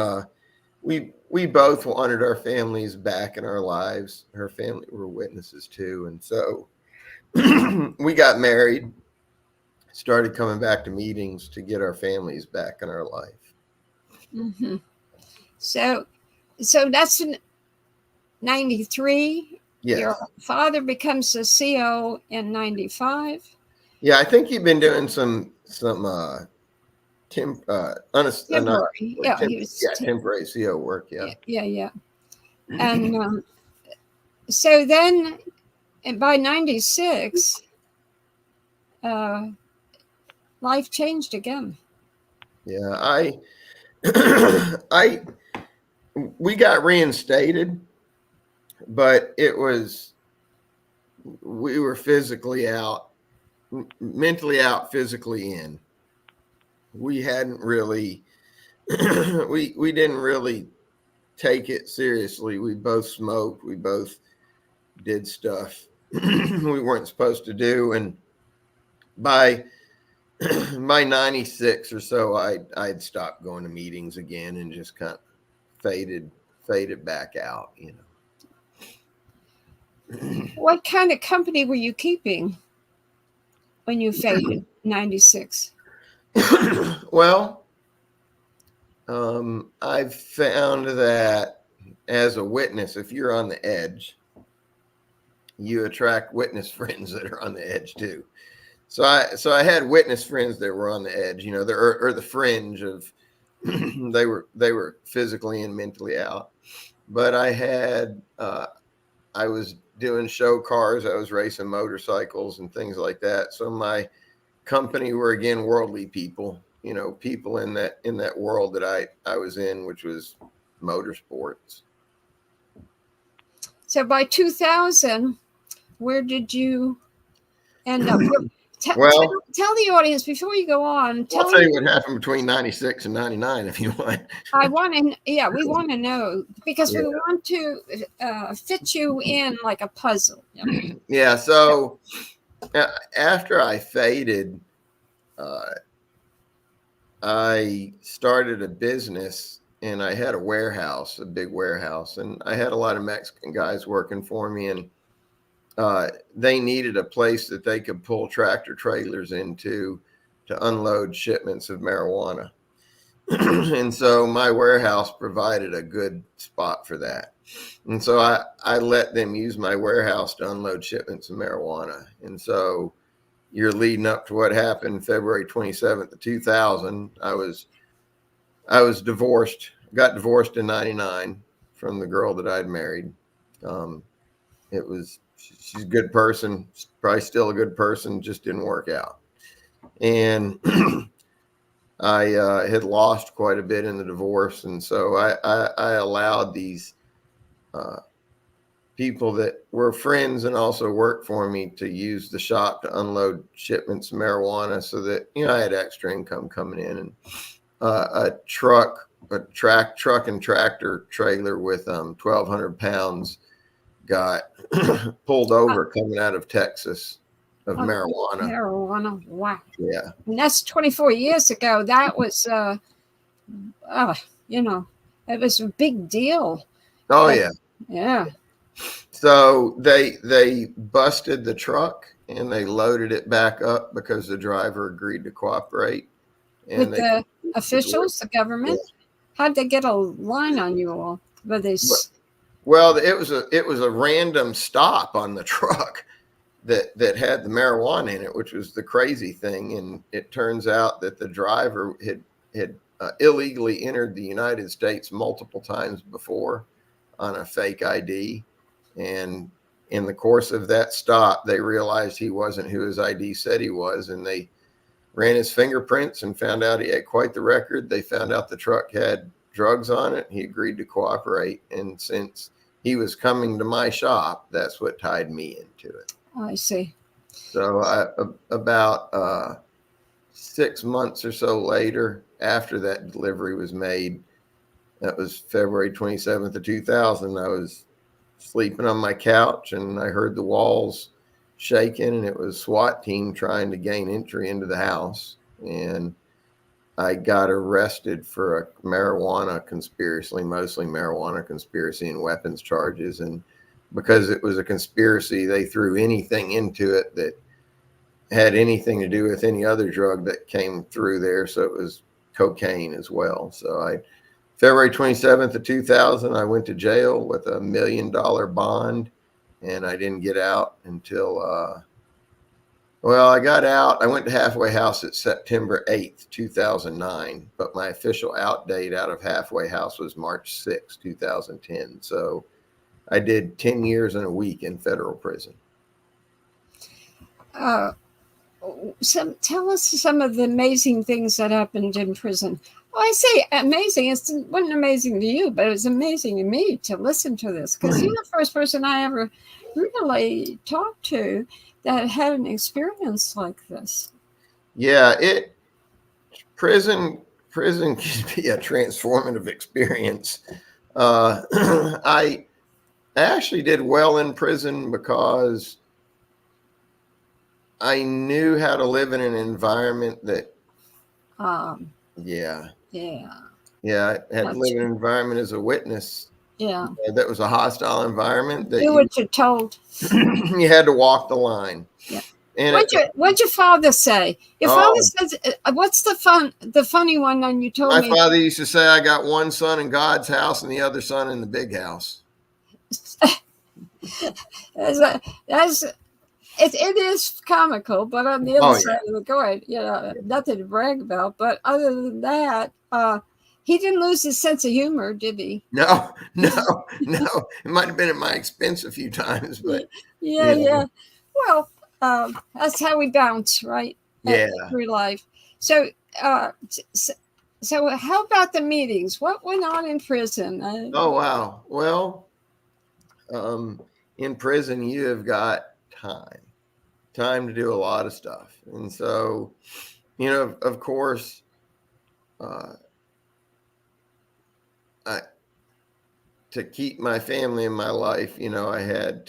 we both wanted our families back in our lives. Her family were witnesses too. And so we got married, started coming back to meetings to get our families back in our life. Mm-hmm. So that's in 93. Yes. Your father becomes the CO in 95. Yeah, I think you've been doing some Temporary. yeah, He was temporary CO work. Yeah. Yeah. And so then by 96, life changed again. Yeah, we got reinstated, but we were physically out, mentally out, physically in. We hadn't really, we didn't really take it seriously. We both smoked. We both did stuff we weren't supposed to do. And by 96 or so, I'd stopped going to meetings again and just kind of faded back out, you know. What kind of company were you keeping when you faded 96? Well, I've found that as a witness, if you're on the edge, you attract witness friends that are on the edge too. So I had witness friends that were on the edge, you know, or the fringe of they were physically and mentally out. But I was doing show cars, I was racing motorcycles and things like that. So my company were again worldly people, you know, people in that world that I was in, which was motorsports. So by 2000, where did you end up? Well, tell the audience before you go on. I'll tell you what happened between 96 and 99 if you want. We want to know because we want to fit you in like a puzzle. Yeah. So after I faded, I started a business and I had a big warehouse, and I had a lot of Mexican guys working for me, and they needed a place that they could pull tractor trailers into to unload shipments of marijuana. And so my warehouse provided a good spot for that. And so I let them use my warehouse to unload shipments of marijuana. And so you're leading up to what happened February 27th of 2000. I was divorced, got divorced in 99 from the girl that I'd married. She's a good person, probably still a good person, just didn't work out. And I had lost quite a bit in the divorce. And so I allowed these people that were friends and also worked for me to use the shop to unload shipments of marijuana so that, you know, I had extra income coming in. And a truck and tractor trailer with 1,200 pounds got pulled over coming out of Texas of marijuana. Marijuana, wow. Yeah. And that's 24 years ago. That was, you know, it was a big deal. Oh, yeah. Yeah. So they busted the truck and they loaded it back up because the driver agreed to cooperate. And with the officials, the government? Yeah. How'd they get a line on you all? Well, it was a random stop on the truck that had the marijuana in it, which was the crazy thing. And it turns out that the driver had illegally entered the United States multiple times before on a fake ID. And in the course of that stop, they realized he wasn't who his ID said he was. And they ran his fingerprints and found out he had quite the record. They found out the truck had drugs on it. He agreed to cooperate. And since he was coming to my shop. That's what tied me into it. I see. So about 6 months or so later, after that delivery was made, that was February 27th of 2000, I was sleeping on my couch and I heard the walls shaking, and it was SWAT team trying to gain entry into the house. And I got arrested for a marijuana conspiracy, mostly marijuana conspiracy and weapons charges. And because it was a conspiracy, they threw anything into it that had anything to do with any other drug that came through there. So it was cocaine as well. So February 27th of 2000, I went to jail with $1 million bond, and I didn't get out until, I got out. I went to halfway house at September 8th, 2009, but my official out date out of halfway house was March 6th, 2010. So I did 10 years and a week in federal prison. Tell us some of the amazing things that happened in prison. Well, I say amazing. It wasn't amazing to you, but it was amazing to me to listen to this, because you're the first person I ever really talked to that had an experience like this. Yeah, prison can be a transformative experience. I actually did well in prison because I knew how to live in an environment that, I had to live in an environment as a witness. Yeah. That was a hostile environment. That do what you're told. You had to walk the line. Yeah. And what'd your father say? Your father says, what's the funny one when you told me? My father used to say, I got one son in God's house and the other son in the big house. It is comical, but on the other side of the coin, nothing to brag about. But other than that, he didn't lose his sense of humor, did he? No. It might have been at my expense a few times, but yeah. Well, that's how we bounce, right? Yeah. Through life. So how about the meetings? What went on in prison? Oh, wow. Well, in prison, you have got time to do a lot of stuff. And so, of course, to keep my family in my life, I had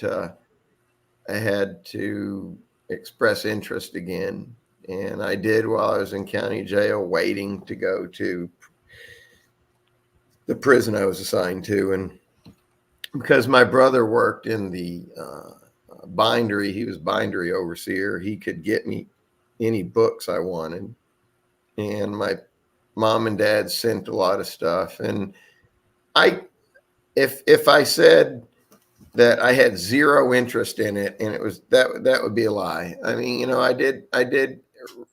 to express interest again. And I did while I was in county jail, waiting to go to the prison I was assigned to. And because my brother worked in the bindery, he was bindery overseer, he could get me any books I wanted. And my mom and dad sent a lot of stuff. And if I said that I had zero interest in it, and it was that would be a lie. I mean, I did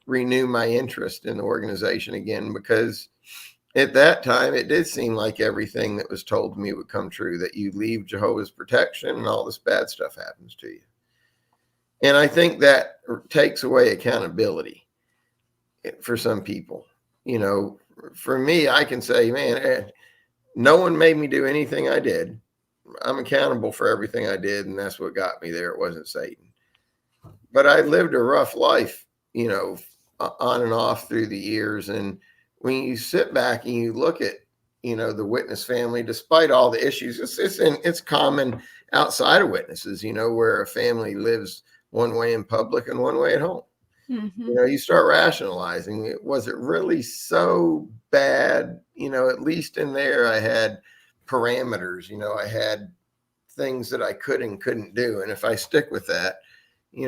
renew my interest in the organization again, because at that time it did seem like everything that was told to me would come true, that you leave Jehovah's protection and all this bad stuff happens to you. And I think that takes away accountability for some people. For me, I can say, man, no one made me do anything I did. I'm accountable for everything I did, and that's what got me there. It wasn't Satan. But I lived a rough life, on and off through the years. And when you sit back and you look at, the witness family, despite all the issues, it's common outside of witnesses, where a family lives one way in public and one way at home. Mm-hmm. You start rationalizing it. Was it really so bad? At least in there, I had parameters. I had things that I could and couldn't do. And if I stick with that,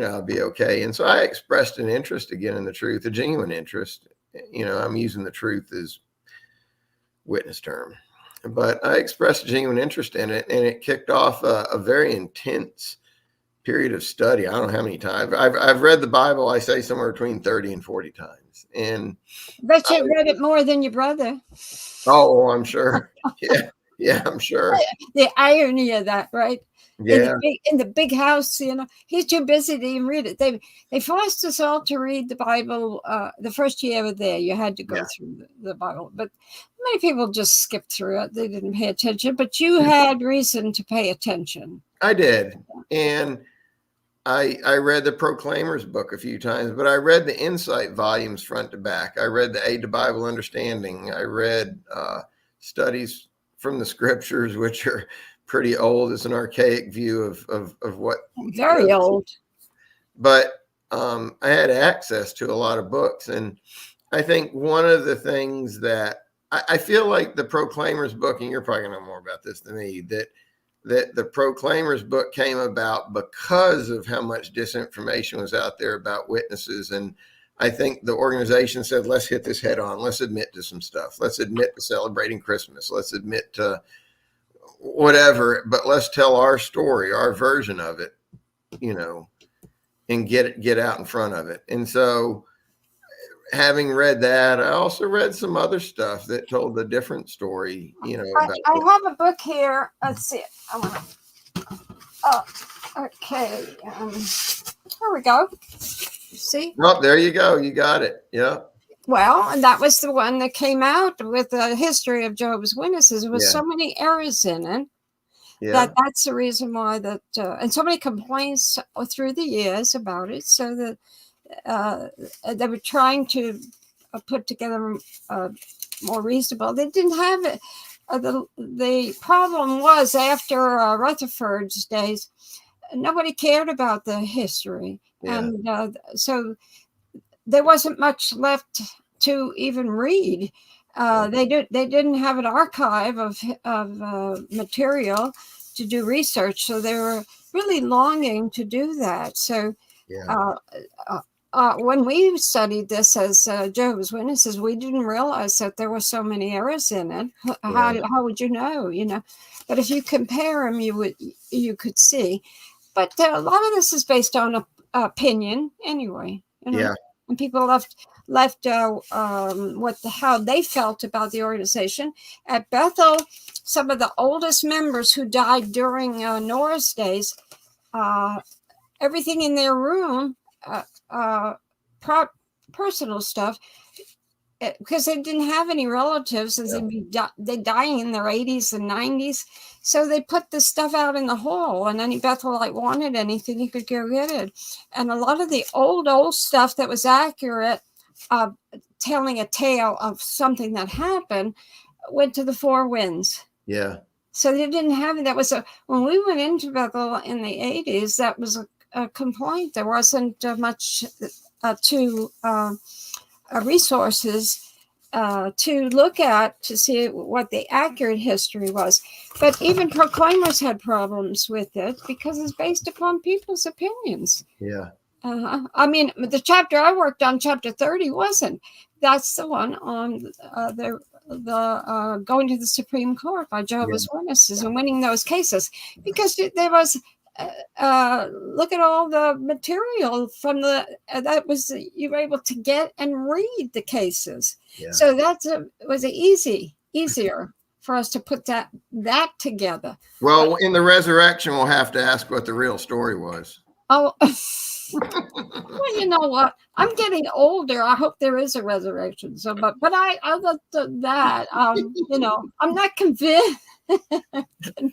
I'll be okay. And so I expressed an interest again in the truth, a genuine interest. I'm using the truth as witness term, but I expressed a genuine interest in it, and it kicked off a very intense period of study. I don't know how many times I've read the Bible. I say somewhere between 30 and 40 times. And bet you read it more than your brother. Oh, I'm sure. Yeah, I'm sure. The irony of that, right? Yeah. In the big house, he's too busy to even read it. They forced us all to read the Bible. The first year we were there, you had to go through the Bible, but many people just skipped through it. They didn't pay attention, but you had reason to pay attention. I did. And I read the Proclaimer's book a few times, but I read the Insight volumes front to back. I read the Aid to Bible Understanding. I read studies from the scriptures, which are pretty old. It's an archaic view of what. Very old. But I had access to a lot of books. And I think one of the things that I feel like the Proclaimer's book, and you're probably going to know more about this than me, that the Proclaimer's book came about because of how much disinformation was out there about witnesses. And I think the organization said, let's hit this head on. Let's admit to some stuff. Let's admit to celebrating Christmas. Let's admit to whatever, but let's tell our story, our version of it, and get out in front of it. And so having read that, I also read some other stuff that told a different story, about I have a book here. Let's see it. Okay. Here we go. See? Oh, there you go. You got it. Yeah. Well, and that was the one that came out with the history of Jehovah's Witnesses. There was so many errors in it. Yeah. That's the reason why that, and so many complaints through the years about it. So that they were trying to put together more reasonable. They didn't have it. The problem was after Rutherford's days, nobody cared about the history, and so there wasn't much left to even read. They didn't have an archive of material to do research, so they were really longing to do that. So when we studied this as Jehovah's Witnesses, we didn't realize that there were so many errors in it. How would you know? But if you compare them, you could see. But a lot of this is based on opinion, anyway. And people left how they felt about the organization. At Bethel, some of the oldest members who died during Noah's days, everything in their room, personal stuff, because they didn't have any relatives, and they're dying in their 80s and 90s. So they put the stuff out in the hall, and any Bethelite wanted anything, he could go get it. And a lot of the old stuff that was accurate, telling a tale of something that happened, went to the four winds. Yeah. So they didn't have it. That was when we went into Bethel in the 80s, that was a complaint. There wasn't much resources to look at to see what the accurate history was. But even proclaimers had problems with it because it's based upon people's opinions. Yeah. I mean, the chapter I worked on, chapter 30, wasn't. That's the one on the going to the Supreme Court by Jehovah's Witnesses and winning those cases, because there was look at all the material from that was you were able to get and read the cases. So that was easier for us to put that together. Well, in the resurrection, we'll have to ask what the real story was. Oh, well, you know what? I'm getting older. I hope there is a resurrection. So, but I looked at that. I'm not convinced.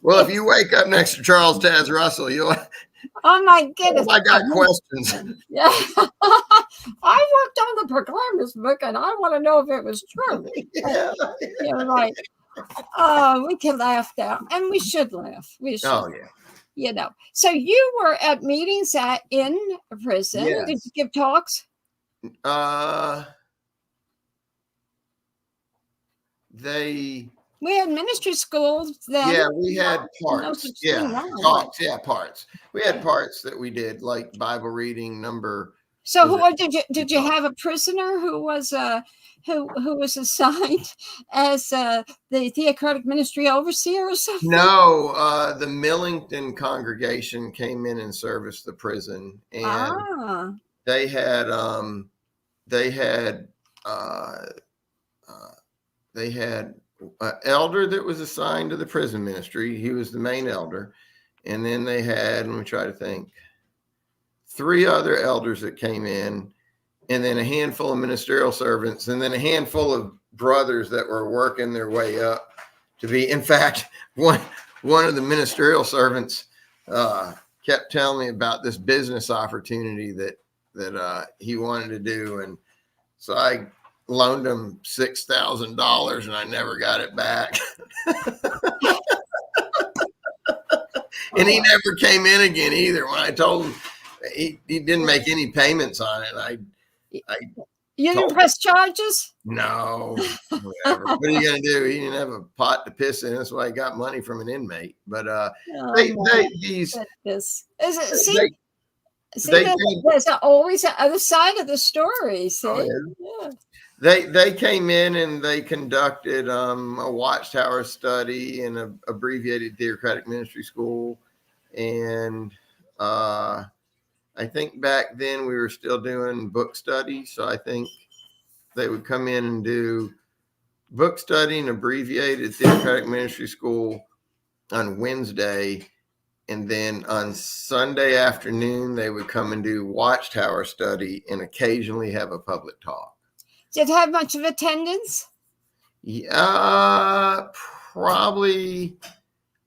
Well, if you wake up next to Charles Taz Russell, you'll. Oh my goodness! I got questions. Yeah, I worked on the Proclaimer's book, and I want to know if it was true. You're right. We can laugh now, and we should laugh. We should. Oh yeah. So you were at meetings in prison. Yes. Did you give talks? We had ministry schools then. Yeah, we had parts. Talks. Yeah, parts. We had parts that we did, like Bible reading number. So did you have a prisoner who was assigned as the theocratic ministry overseer or something? No, the Millington congregation came in and serviced the prison, and they had elder that was assigned to the prison ministry. He was the main elder. And then they had, let me try to think, 3 other elders that came in, and then a handful of ministerial servants, and then a handful of brothers that were working their way up to be. In fact, one of the ministerial servants kept telling me about this business opportunity that he wanted to do, and so I loaned him $6,000, and I never got it back. And he never came in again either. When I told him, he didn't make any payments on it. You didn't press charges? No, whatever. What are you going to do? He didn't have a pot to piss in. That's why he got money from an inmate. But there's always the other side of the story. See? Oh, yeah. They came in and they conducted a Watchtower study in an abbreviated theocratic ministry school. And I think back then we were still doing book study. So I think they would come in and do book study and abbreviated theocratic ministry school on Wednesday. And then on Sunday afternoon, they would come and do Watchtower study and occasionally have a public talk. Did it have much of attendance? Yeah, probably.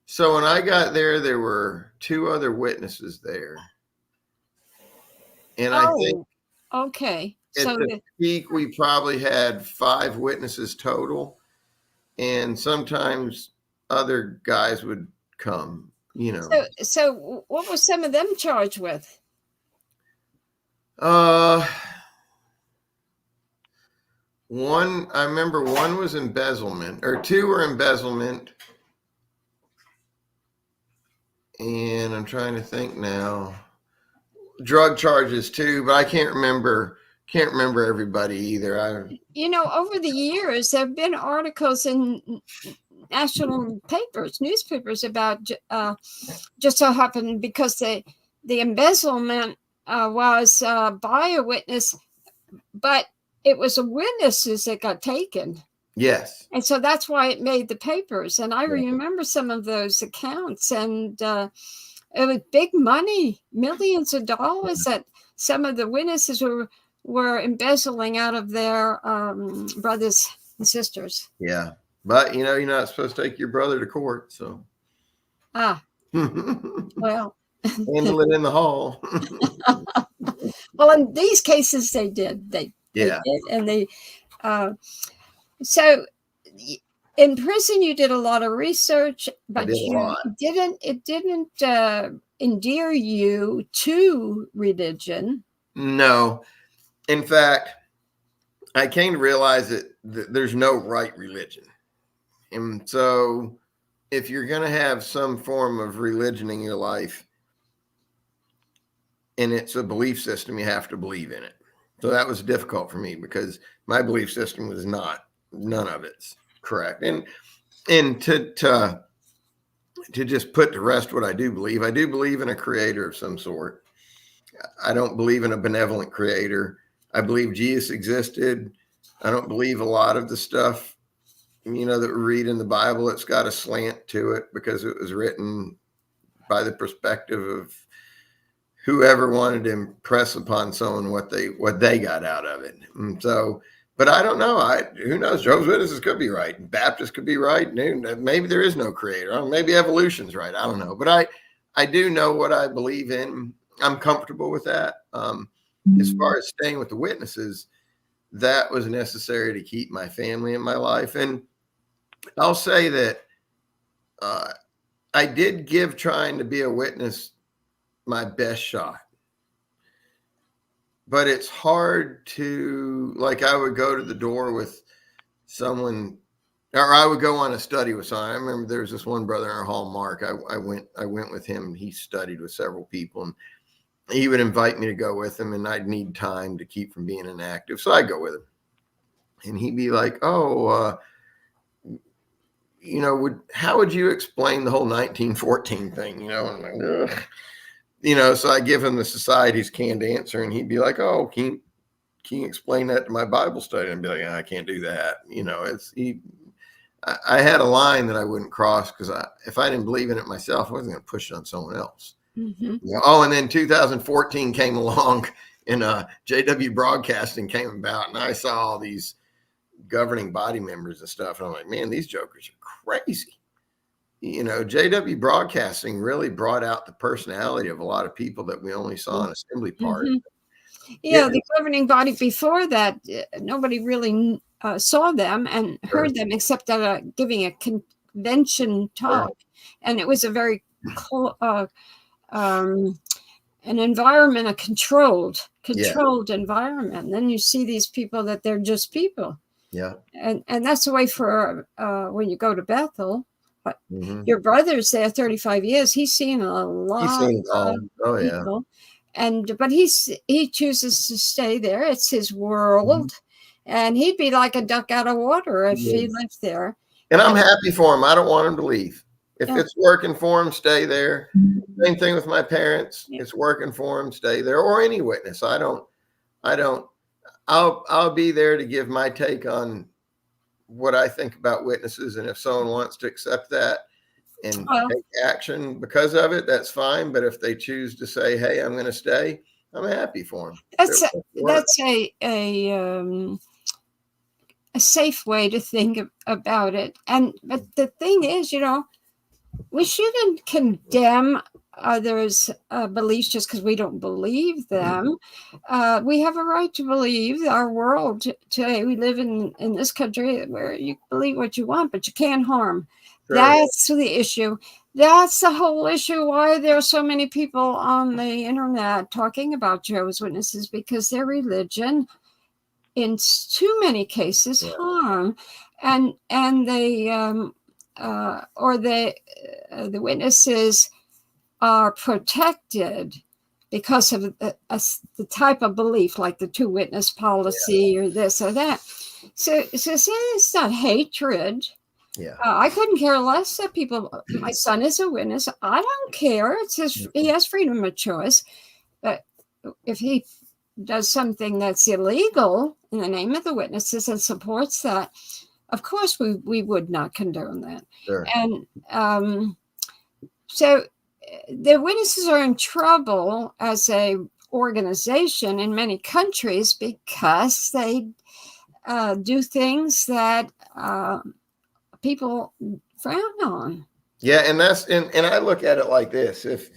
So when I got there, there were 2 other witnesses there. And I think okay. At So the peak, we probably had 5 witnesses total. And sometimes other guys would come, you know. So what were some of them charged with? I remember one was embezzlement, or 2 were embezzlement. And I'm trying to think now. Drug charges too, but I can't remember everybody either. Over the years, there have been articles in national newspapers about just so happened because the embezzlement was by a witness, but it was the witnesses that got taken. Yes. And so that's why it made the papers. And I remember some of those accounts, and it was big money, millions of dollars that some of the witnesses were embezzling out of their brothers and sisters. Yeah. But, you're not supposed to take your brother to court. So. Well. Handle it in the hall. Well, in these cases, they did. They did. And they, so in prison, you did a lot of research, but it didn't endear you to religion. No. In fact, I came to realize that there's no right religion. And so if you're going to have some form of religion in your life and it's a belief system, you have to believe in it. So that was difficult for me because my belief system was none of it's correct. And to just put to rest what I do believe in a creator of some sort. I don't believe in a benevolent creator. I believe Jesus existed. I don't believe a lot of the stuff, that we read in the Bible. It's got a slant to it because it was written by the perspective of whoever wanted to impress upon someone what they got out of it. And so, but I don't know. Who knows? Jehovah's Witnesses could be right. Baptists could be right. Maybe there is no creator. Maybe evolution's right. I don't know. But I do know what I believe in. I'm comfortable with that. As far as staying with the witnesses, that was necessary to keep my family in my life. And I'll say that I did give trying to be a witness my best shot. But it's hard to, I would go to the door with someone, or I would go on a study with someone. I remember there was this one brother in our hall, Mark. I went with him, and he studied with several people, and he would invite me to go with him, and I'd need time to keep from being inactive. So I'd go with him. And he'd be like, how would you explain the whole 1914 thing? And I'm like, ugh. So I give him the society's canned answer, and he'd be like, oh, can you explain that to my Bible study? And I'd be like, I can't do that. I had a line that I wouldn't cross because if I didn't believe in it myself, I wasn't going to push it on someone else. Mm-hmm. Oh, and then 2014 came along and JW Broadcasting came about, and I saw all these governing body members and stuff. And I'm like, man, these jokers are crazy. JW Broadcasting really brought out the personality of a lot of people that we only saw in Assembly Park. Mm-hmm. Yeah, the governing body before that, nobody really saw them and heard them except giving a convention talk. And it was a very an environment, a controlled environment. Then you see these people that they're just people. Yeah. And that's the way for when you go to Bethel. Your brother's there 35 years. He's seen a lot. He's seen it all. Oh, yeah. People. But he chooses to stay there. It's his world. And he'd be like a duck out of water if he lived there. And I'm happy for him. I don't want him to leave. If it's working for him, stay there. Same thing with my parents. It's working for him, stay there. Or any witness. I'll be there to give my take on what I think about witnesses. And if someone wants to accept that and take action because of it, that's fine. But if they choose to say, hey, I'm going to stay, I'm happy for them. That's a safe way to think about it. But the thing is, we shouldn't condemn others' beliefs just because we don't believe them. We have a right to believe. Our world today, we live in this country where you believe what you want, but you can't harm. Sure. That's the issue. That's the whole issue why there are so many people on the internet talking about Jehovah's Witnesses, because their religion, in too many cases, harm, and they the witnesses are protected because of the type of belief, like the two witness policy or this or that. So it's not hatred. Yeah, I couldn't care less that people. My son is a witness. I don't care. He has freedom of choice. But if he does something that's illegal in the name of the witnesses and supports that, of course we would not condone that. Sure. And so the witnesses are in trouble as a organization in many countries because they do things that people frown on. Yeah, and and I look at it like this: if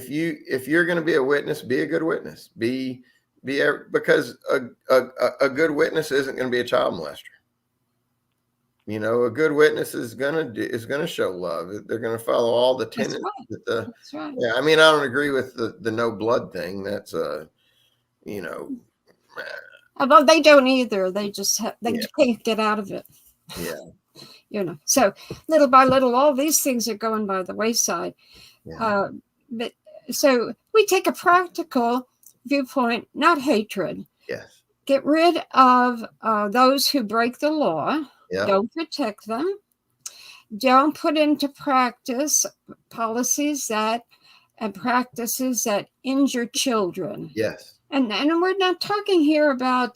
you're going to be a witness, be a good witness. Because a good witness isn't going to be a child molester. A good witness is gonna show love. They're gonna follow all the tenets. That's right. Yeah, I mean, I don't agree with the no blood thing. That's Although they don't either. They just can't get out of it. Yeah. So little by little, all these things are going by the wayside. Yeah. But so we take a practical viewpoint, not hatred. Yes. Get rid of those who break the law. Yeah. Don't protect them. Don't put into practice policies and practices that injure children. Yes. And we're not talking here about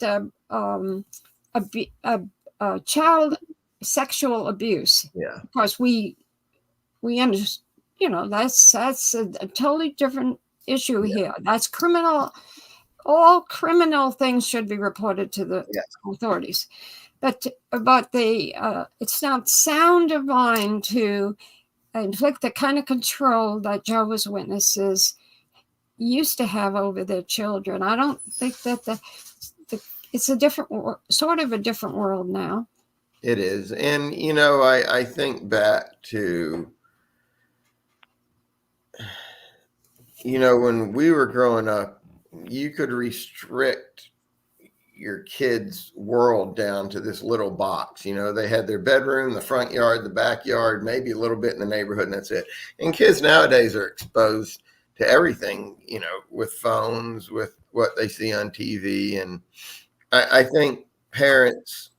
child sexual abuse. Yeah. Of course, we understand. That's a totally different issue here. That's criminal. All criminal things should be reported to the authorities. But it's not sound of mind to inflict the kind of control that Jehovah's Witnesses used to have over their children. I don't think that it's a different world now. It is. And, I think back to, when we were growing up, you could restrict your kids' world down to this little box. They had their bedroom, the front yard, the backyard, maybe a little bit in the neighborhood, and that's it. And kids nowadays are exposed to everything, with phones, with what they see on TV. And I think parents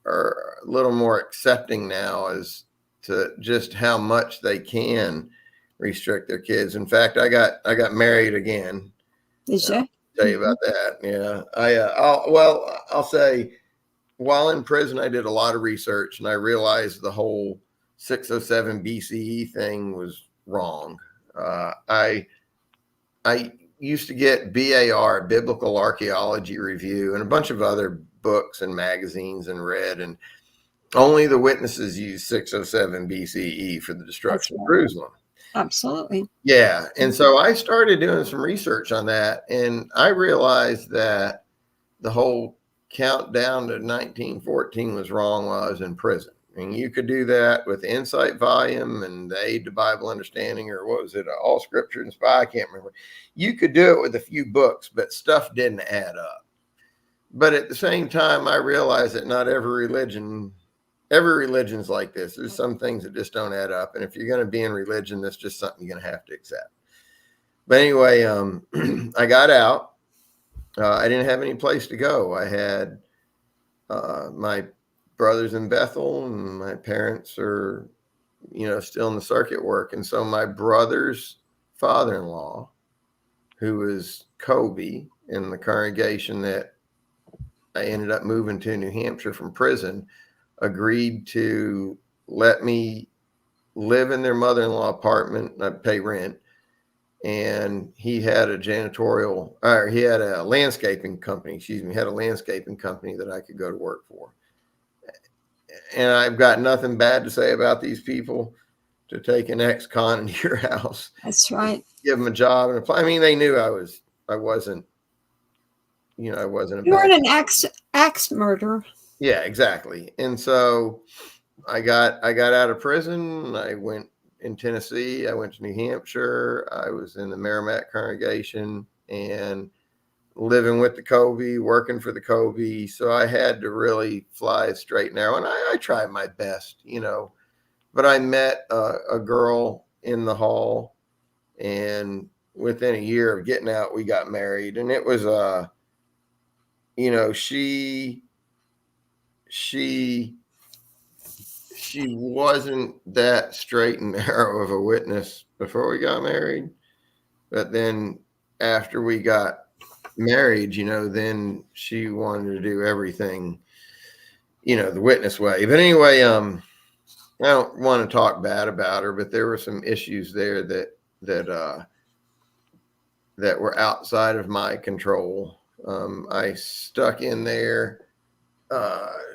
are a little more accepting now as to just how much they can restrict their kids. In fact, I got married again. Did you? Tell you about that. Yeah. I'll say while in prison, I did a lot of research, and I realized the whole 607 BCE thing was wrong. I used to get BAR, Biblical Archaeology Review, and a bunch of other books and magazines, and read, and only the witnesses used 607 BCE for the destruction of Jerusalem. Absolutely. Yeah. And so I started doing some research on that, and I realized that the whole countdown to 1914 was wrong while I was in prison. And you could do that with the Insight volume and the Aid to Bible Understanding, or what was it, All Scripture Inspired? I can't remember. You could do it with a few books, but stuff didn't add up. But at the same time, I realized that not every religion's like this. There's some things that just don't add up. And if you're going to be in religion, that's just something you're going to have to accept. But anyway, I got out. I didn't have any place to go. I had my brothers in Bethel, and my parents are, still in the circuit work. And so my brother's father-in-law, who was Kobe in the congregation that I ended up moving to New Hampshire from prison, agreed to let me live in their mother-in-law apartment. I'd pay rent. And he had a landscaping company, had a landscaping company that I could go to work for. And I've got nothing bad to say about these people. To take an ex-con into your house. That's right. Give them a job and apply. I mean, they knew I wasn't a You weren't an axe murderer. Yeah, exactly. And so I got out of prison. I went in Tennessee. I went to New Hampshire. I was in the Merrimack congregation and living with the Kobe, working for the Kobe. So I had to really fly straight and narrow. And I tried my best, but I met a girl in the hall, and within a year of getting out, we got married. And it was, she wasn't that straight and narrow of a witness before we got married. But then after we got married, then she wanted to do everything, the witness way. But anyway, I don't want to talk bad about her, but there were some issues there that were outside of my control. I stuck in there.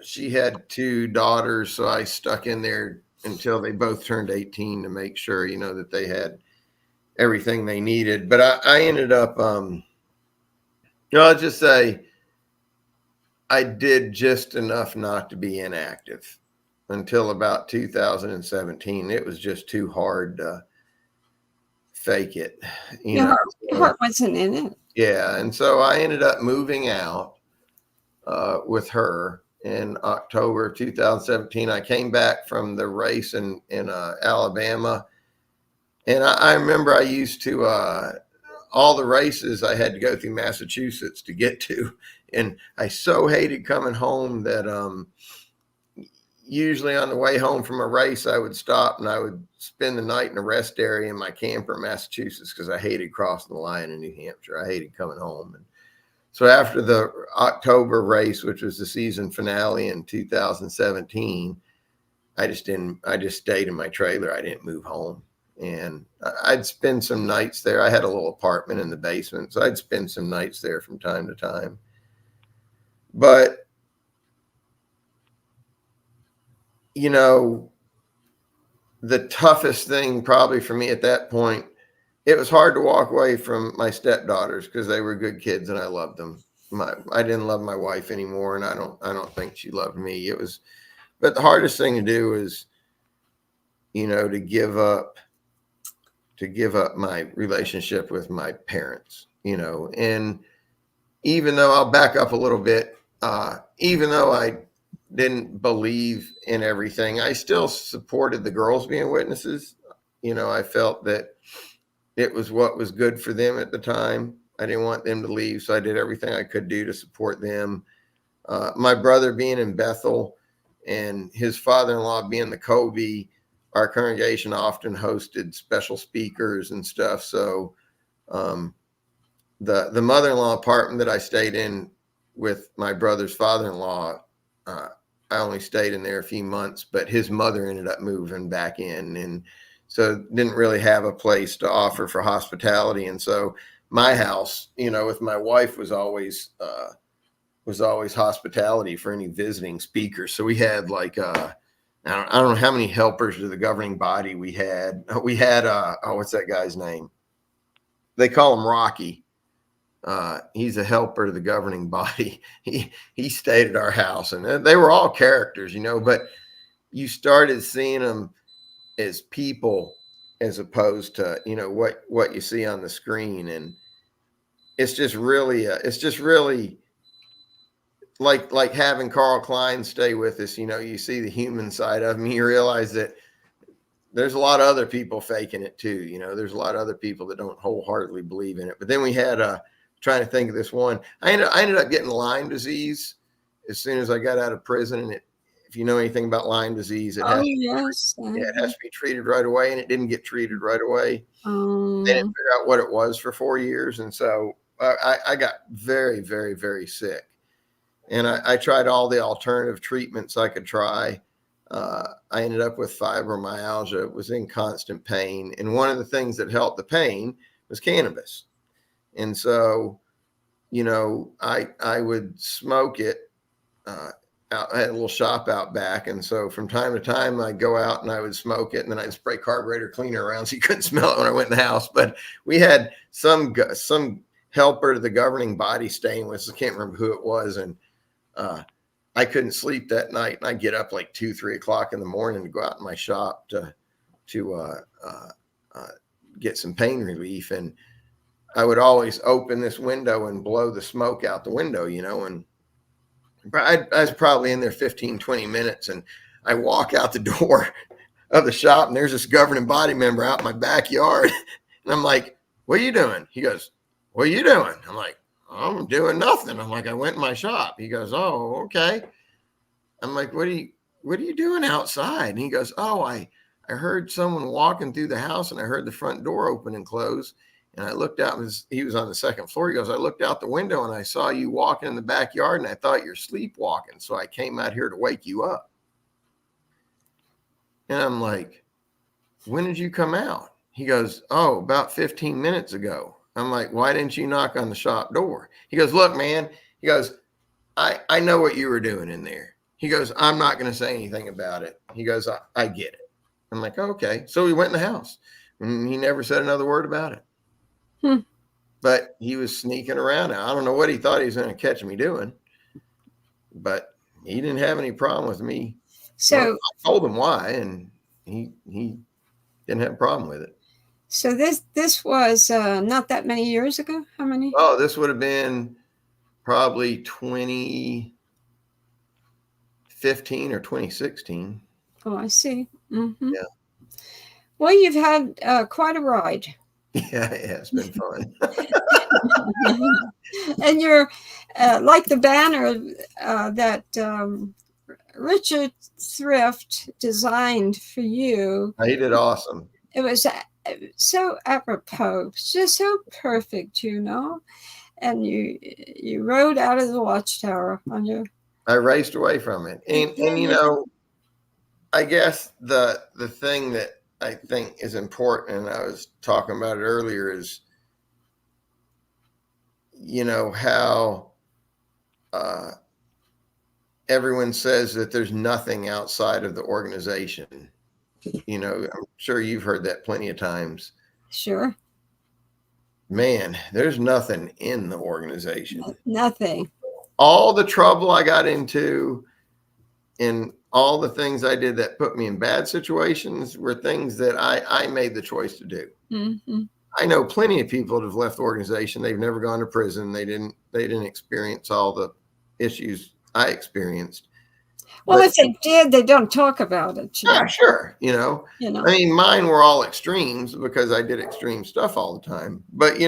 She had 2 daughters, so I stuck in there until they both turned 18 to make sure, that they had everything they needed. But I ended up, I'll just say I did just enough not to be inactive until about 2017. It was just too hard to fake it. Your heart wasn't in it. Yeah. And so I ended up moving out with her in October of 2017. I came back from the race in Alabama. And I remember I used to, all the races I had to go through Massachusetts to get to. And I so hated coming home that usually on the way home from a race, I would stop and I would spend the night in a rest area in my camper in Massachusetts because I hated crossing the line in New Hampshire. I hated coming home. And so after the October race, which was the season finale in 2017, I just stayed in my trailer. I didn't move home. And I'd spend some nights there. I had a little apartment in the basement, so I'd spend some nights there from time to time. But, the toughest thing probably for me at that point, it was hard to walk away from my stepdaughters because they were good kids and I loved them. I didn't love my wife anymore, and I don't think she loved me. But the hardest thing to do is, to give up my relationship with my parents, and even though I'll back up a little bit, even though I didn't believe in everything, I still supported the girls being witnesses. I felt that it was what was good for them at the time. I didn't want them to leave, so I did everything I could do to support them. My brother being in Bethel and his father-in-law being the Kobe, our congregation often hosted special speakers and stuff. So the mother-in-law apartment that I stayed in with my brother's father-in-law, I only stayed in there a few months, but his mother ended up moving back in, and so didn't really have a place to offer for hospitality. And so my house, with my wife was always hospitality for any visiting speakers. So we had like, I don't know how many helpers to the governing body we had. We had, what's that guy's name? They call him Rocky. He's a helper to the governing body. He stayed at our house, and they were all characters, but you started seeing them as people as opposed to, what you see on the screen. And it's just really like having Carl Klein stay with us. You see the human side of him. You realize that there's a lot of other people faking it too. There's a lot of other people that don't wholeheartedly believe in it. But then we had trying to think of this one. I ended up getting Lyme disease as soon as I got out of prison. And if you know anything about Lyme disease, it has to be treated right away, and it didn't get treated right away. They didn't figure out what it was for 4 years, and so I got very, very, very sick. And I tried all the alternative treatments I could try. I ended up with fibromyalgia, was in constant pain. And one of the things that helped the pain was cannabis. And so, I would smoke it. I had a little shop out back. And so from time to time, I'd go out and I would smoke it, and then I'd spray carburetor cleaner around so you couldn't smell it when I went in the house. But we had some helper to the governing body staying with us. I can't remember who it was. And I couldn't sleep that night, and I'd get up like 2-3 o'clock in the morning to go out in my shop to get some pain relief. And I would always open this window and blow the smoke out the window, and I was probably in there 15-20 minutes, and I walk out the door of the shop, and there's this governing body member out in my backyard. And I'm like, "What are you doing?" He goes, "What are you doing?" I'm like, "I'm doing nothing." I'm like, "I went in my shop." He goes, "Oh, okay." I'm like, "What are you doing outside?" And he goes, "Oh, I heard someone walking through the house, and I heard the front door open and close. And I looked out, and he was on the second floor. He goes, I looked out the window, and I saw you walking in the backyard, and I thought you're sleepwalking. So I came out here to wake you up." And I'm like, "When did you come out?" He goes, "Oh, about 15 minutes ago." I'm like, "Why didn't you knock on the shop door?" He goes, "Look, man," he goes, I know what you were doing in there." He goes, "I'm not going to say anything about it." He goes, I get it." I'm like, "Okay." So we went in the house, and he never said another word about it. But he was sneaking around. I don't know what he thought he was going to catch me doing, but he didn't have any problem with me. So I told him why, and he didn't have a problem with it. So this was not that many years ago. How many? Oh, this would have been probably 2015 or 2016. Oh, I see. Mm-hmm. Yeah. Well, you've had quite a ride. Yeah, it's been fun. And you're like the banner that Richard Thrift designed for you. He did awesome. It was so apropos, just so perfect, And you rode out of the Watchtower on your. I raced away from it, and I guess the thing that I think is important, and I was talking about it earlier, is how everyone says that there's nothing outside of the organization. I'm sure you've heard that plenty of times. Sure. Man, there's nothing in the organization. Nothing. All the trouble I got into and all the things I did that put me in bad situations were things that I made the choice to do. Mm-hmm. I know plenty of people that have left the organization. They've never gone to prison. They didn't experience all the issues I experienced. Well, if they did, they don't talk about it. Yeah, sure. I mean, mine were all extremes because I did extreme stuff all the time. But,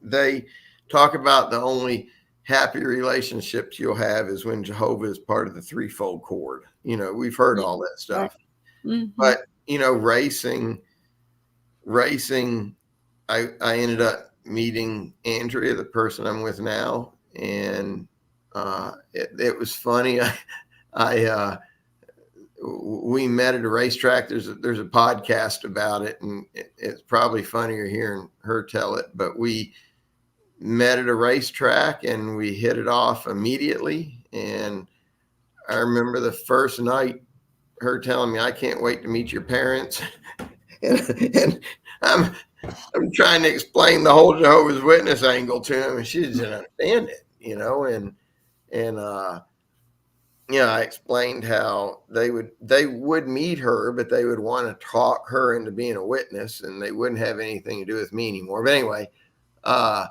they talk about the only happy relationships you'll have is when Jehovah is part of the threefold cord. We've heard all that stuff. Mm-hmm. But, racing, I ended up meeting Andrea, the person I'm with now, and It was funny. We met at a racetrack. There's a podcast about it, and it's probably funnier hearing her tell it. But we met at a racetrack and we hit it off immediately. And I remember the first night her telling me, "I can't wait to meet your parents." and I'm trying to explain the whole Jehovah's Witness angle to him, and she didn't understand it, I explained how they would meet her, but they would want to talk her into being a witness, and they wouldn't have anything to do with me anymore. But anyway, I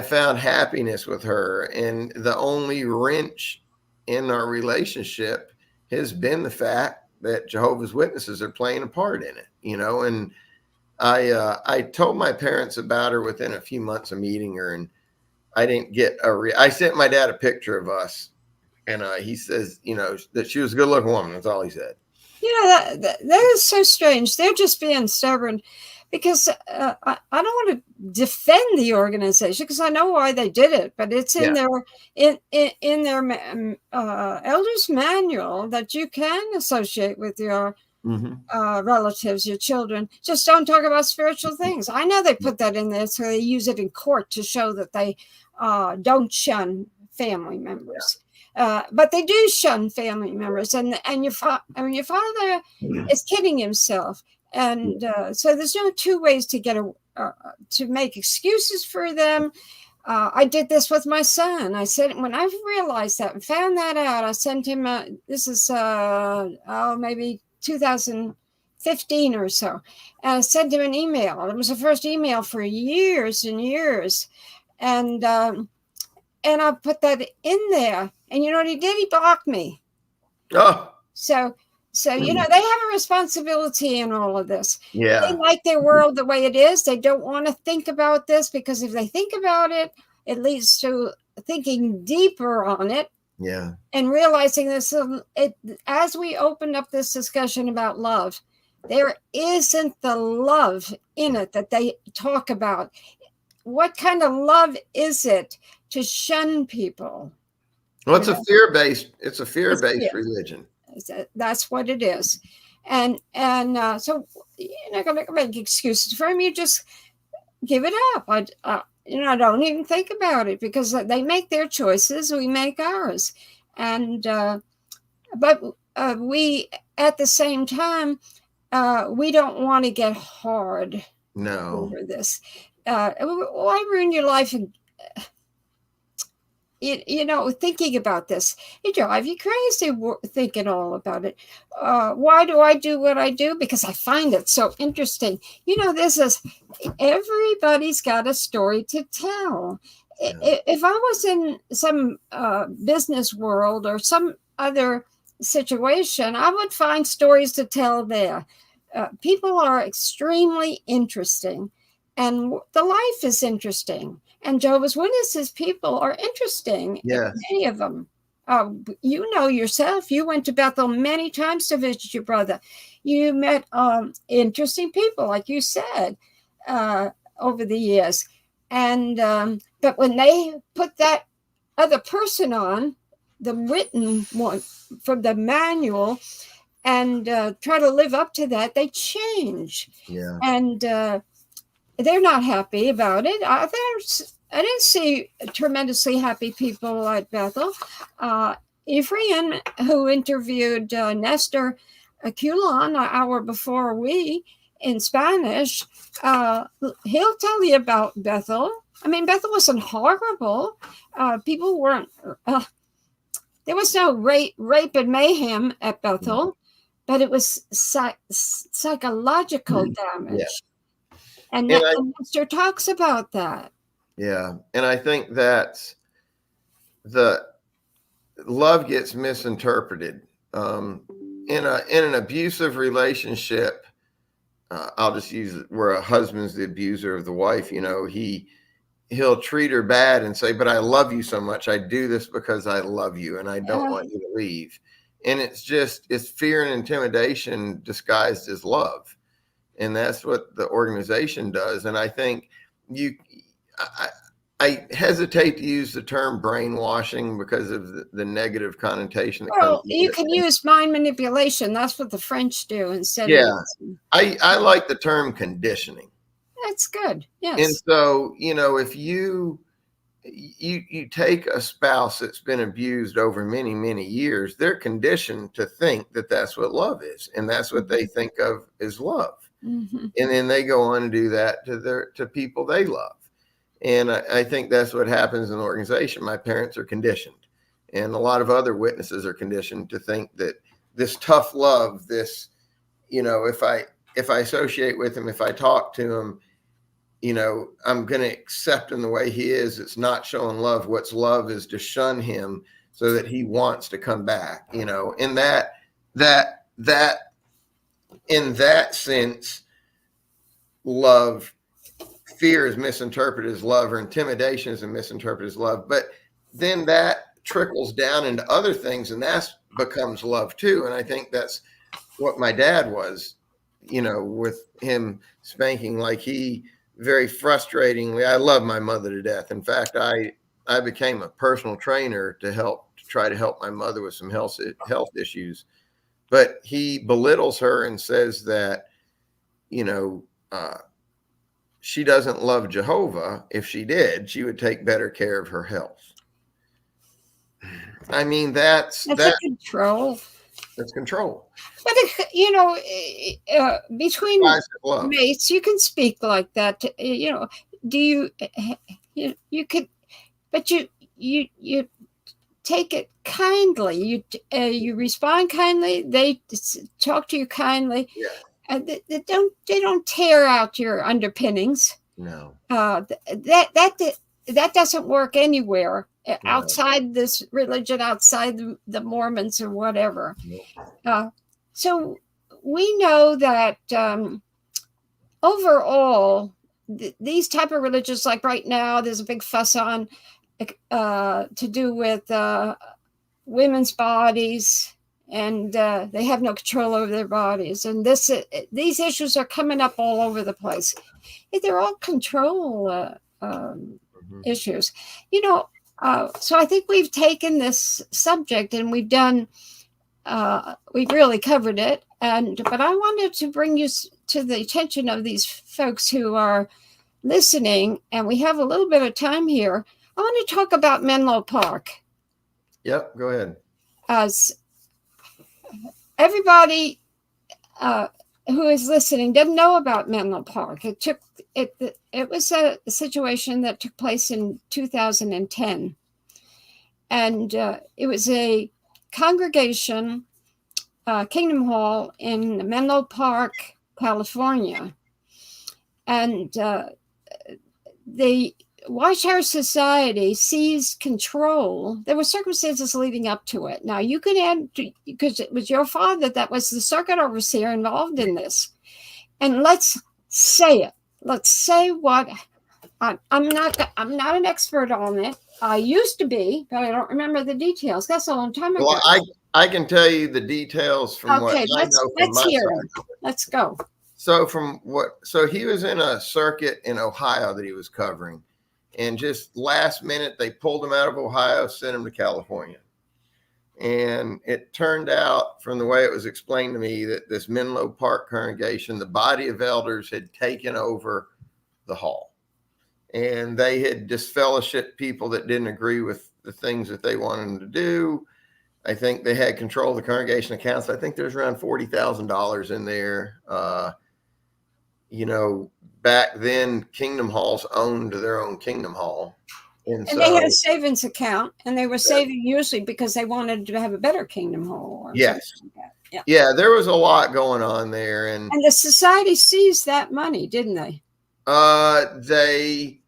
found happiness with her, and the only wrench in our relationship has been the fact that Jehovah's Witnesses are playing a part in it, and I told my parents about her within a few months of meeting her, and I didn't get I sent my dad a picture of us, and he says, that she was a good looking woman. That's all he said. That is so strange. They're just being stubborn, because I don't want to defend the organization, because I know why they did it, but it's in their elders manual that you can associate with your relatives, your children. Just don't talk about spiritual things. I know they put that in there so they use it in court to show that they don't shun family members. But they do shun family members, and your father is kidding himself, and so there's no two ways to get to make excuses for them. I did this with my son. I said, when I realized that and found that out, I sent him this is maybe 2015 or so, and I sent him an email. It was the first email for years and years, and I put that in there. And you know what he did? He blocked me. Oh. So they have a responsibility in all of this. Yeah. They like their world the way it is. They don't want to think about this, because if they think about it, it leads to thinking deeper on it. Yeah. And realizing this, as we opened up this discussion about love, there isn't the love in it that they talk about. What kind of love is it to shun people? Well, it's a fear-based religion. That's what it is. And so you're not going to make excuses for him. You just give it up. I don't even think about it, because they make their choices. We make ours. And, but we, at the same time, we don't want to get hard over this. Why ruin your life? Thinking about this, it drives you crazy thinking all about it. Why do I do what I do? Because I find it so interesting. Everybody's got a story to tell. Yeah. If I was in some business world or some other situation, I would find stories to tell there. People are extremely interesting, and the life is interesting. And Jehovah's Witnesses people are interesting. Yes. Many of them. Yourself, you went to Bethel many times to visit your brother. You met interesting people, like you said, over the years. And but when they put that other person on, the written one from the manual, and try to live up to that, they change. Yeah. And they're not happy about it. I didn't see tremendously happy people at Bethel. Ephraim, who interviewed Nestor Culon an hour before we in Spanish, he'll tell you about Bethel. I mean, Bethel wasn't horrible. People weren't. There was no rape and mayhem at Bethel, but it was psychological damage. Yeah. And Nestor talks about that. Yeah. And I think that the love gets misinterpreted. In an abusive relationship, I'll just use it where a husband's the abuser of the wife, he'll treat her bad and say, but I love you so much. I do this because I love you and I don't want you to leave. And it's fear and intimidation disguised as love. And that's what the organization does. And I think I hesitate to use the term brainwashing because of the negative connotation that comes Well, with you it. can use mind manipulation. That's what the French do instead Yeah. of. I like the term conditioning. That's good. And Yes. so, if you take a spouse that's been abused over many, many years, they're conditioned to think that that's what love is, and that's what they think of as love. Mm-hmm. And then they go on and do that to people they love. And I think that's what happens in the organization. My parents are conditioned, and a lot of other witnesses are conditioned to think that this tough love, this, if I associate with him, if I talk to him, I'm going to accept him the way he is. It's not showing love. What's love is to shun him so that he wants to come back, in that sense, love, fear is misinterpreted as love, or intimidation is misinterpreted as love. But then that trickles down into other things, and that becomes love too. And I think that's what my dad was, with him spanking, like he very frustratingly, I love my mother to death. In fact, I became a personal trainer to try to help my mother with some health issues. But he belittles her and says that, she doesn't love Jehovah. If she did, she would take better care of her health. I mean, that's control. That's control. But between mates, you can speak like that. Do you? You could, but you take it kindly. You respond kindly. They talk to you kindly. Yeah. They don't tear out your underpinnings. No. That doesn't work anywhere outside No. this religion, outside the Mormons or whatever. No. So we know that overall, these type of religions, like right now, there's a big fuss on to do with women's bodies. And they have no control over their bodies. And these issues are coming up all over the place. They're all control issues. So I think we've taken this subject and we've really covered it. But I wanted to bring you to the attention of these folks who are listening, and we have a little bit of time here. I want to talk about Meno Park. Yep, go ahead. Everybody who is listening doesn't know about Meno Park. It was a situation that took place in 2010, and it was a congregation, Kingdom Hall in Meno Park, California, and the Watchtower Society seized control. There were circumstances leading up to it. Now, you could add, because it was your father that was the circuit overseer involved in this. And let's say it. Let's say what I'm not an expert on it. I used to be, but I don't remember the details. That's a long time ago. Well, I can tell you the details from what I know from let's my hear side. it. Let's go. So he was in a circuit in Ohio that he was covering. And just last minute, they pulled him out of Ohio, sent him to California. And it turned out, from the way it was explained to me, that this Meno Park congregation, the body of elders, had taken over the hall. And they had disfellowshipped people that didn't agree with the things that they wanted them to do. I think they had control of the congregation accounts. I think there's around $40,000 in there. Back then, Kingdom Halls owned their own Kingdom Hall. And so, they had a savings account, and they were saving usually because they wanted to have a better Kingdom Hall. Or yes. Like that. Yeah, there was a lot going on there. And the society seized that money, didn't they? They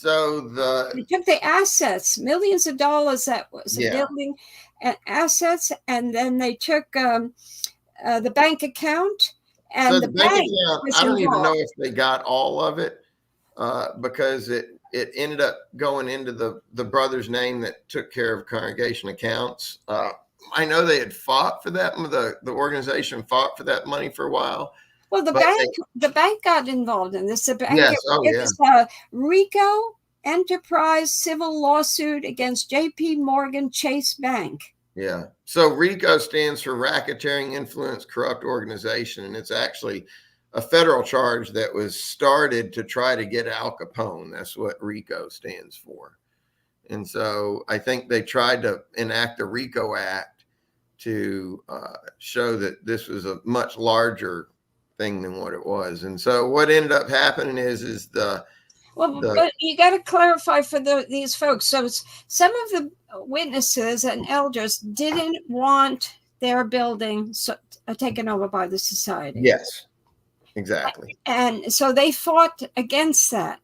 took the assets, millions of dollars that was a building and assets, and then they took the bank account. And the bank account, I don't even know if they got all of it because it ended up going into the brother's name that took care of congregation accounts. I know they had fought for that. The organization fought for that money for a while. Well, the bank got involved in this. The bank, yes, it was Rico enterprise civil lawsuit against J.P. Morgan Chase Bank. Yeah. So RICO stands for Racketeering Influence Corrupt Organization, and it's actually a federal charge that was started to try to get Al Capone. That's what RICO stands for. And so I think they tried to enact the RICO Act to show that this was a much larger thing than what it was. And so what ended up happening is but you got to clarify for these folks. So some of the witnesses and elders didn't want their building taken over by the society. Yes, exactly. And so they fought against that.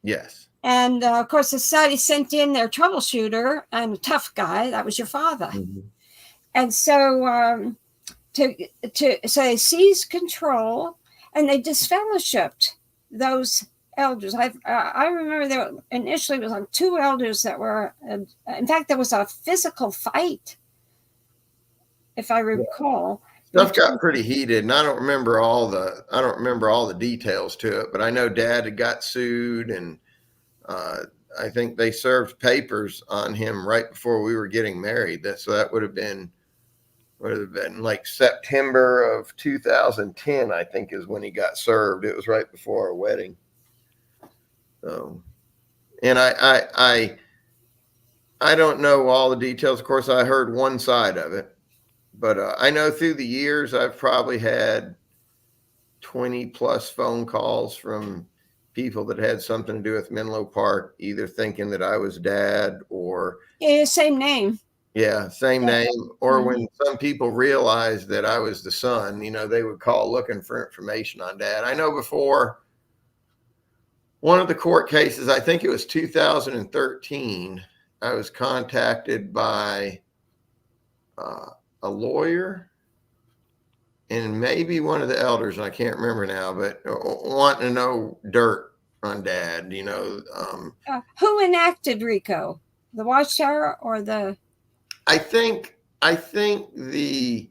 Yes. And of course, the society sent in their troubleshooter and a tough guy. That was your father. Mm-hmm. And so so they seized control and they disfellowshipped those elders. I remember there initially was like 2 elders that were, in fact, there was a physical fight, if I recall. Stuff got pretty heated, and I don't remember all the details to it, but I know Dad had got sued, and I think they served papers on him right before we were getting married. So that would have been like September of 2010, I think, is when he got served. It was right before our wedding. So, and I don't know all the details. Of course, I heard one side of it, but I know through the years I've probably had 20 plus phone calls from people that had something to do with Menlo Park, either thinking that I was Dad or same name. Yeah, same name. Or when some people realized that I was the son, they would call looking for information on Dad. I know before one of the court cases, I think it was 2013, I was contacted by a lawyer and maybe one of the elders, I can't remember now, but wanting to know dirt on Dad, Who enacted RICO? The Watchtower or the... I think the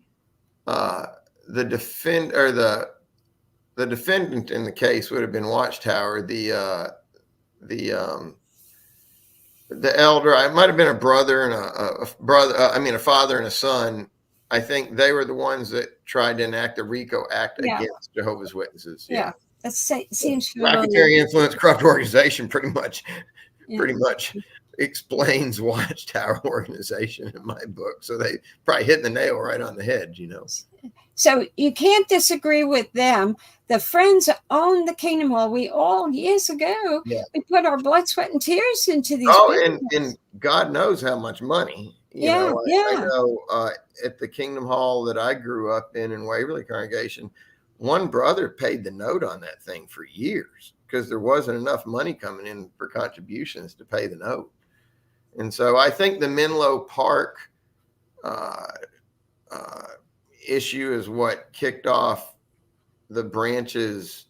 defendant in the case would have been Watchtower. The elder, I might have been a brother and a father and a son. I think they were the ones that tried to enact the RICO Act against Jehovah's Witnesses. Yeah. That seems familiar. Racketeering Influence Corrupt Organization pretty much explains Watchtower organization in my book. So they probably hit the nail right on the head, So you can't disagree with them. The Friends own the Kingdom Hall. We all, years ago, we put our blood, sweat, and tears into these. And God knows how much money. I know at the Kingdom Hall that I grew up in Waverly Congregation, one brother paid the note on that thing for years because there wasn't enough money coming in for contributions to pay the note. And so I think the Menlo Park issue is what kicked off the branch's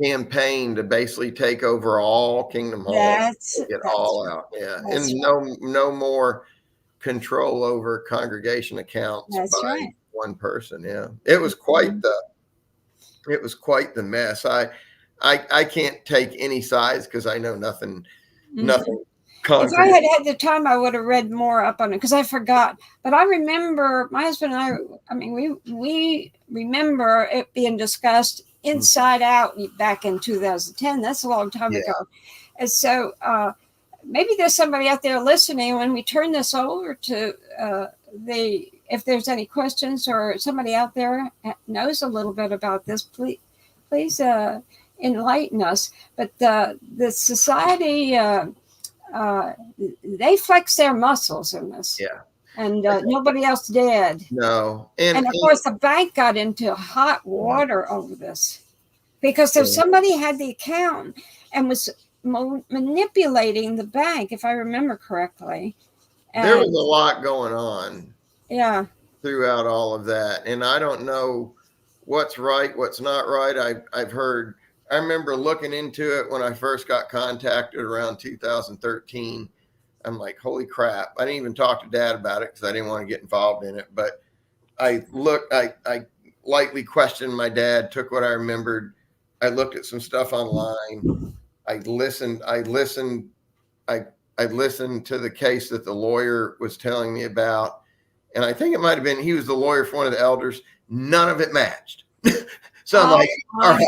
campaign to basically take over all Kingdom Hall, get all out. Yeah. And no more control over congregation accounts by one person. Yeah. It was quite the mess. I can't take any sides because I know nothing concrete. If I had had the time, I would have read more up on it because I forgot. But I remember my husband and I mean, we remember it being discussed inside out back in 2010. That's a long time ago. And so maybe there's somebody out there listening when we turn this over to if there's any questions or somebody out there knows a little bit about this, please enlighten us. But the society, they flex their muscles in this. Yeah. And nobody else did. No. And of course, the bank got into hot water over this because if somebody had the account and was manipulating the bank, if I remember correctly. There was a lot going on. Yeah. Throughout all of that. And I don't know what's right, what's not right. I remember looking into it when I first got contacted around 2013. I'm like, holy crap. I didn't even talk to Dad about it because I didn't want to get involved in it. But I lightly questioned my dad, took what I remembered. I looked at some stuff online I listened to the case that the lawyer was telling me about, and I think it might have been he was the lawyer for one of the elders. None of it matched. So I'm like, all right,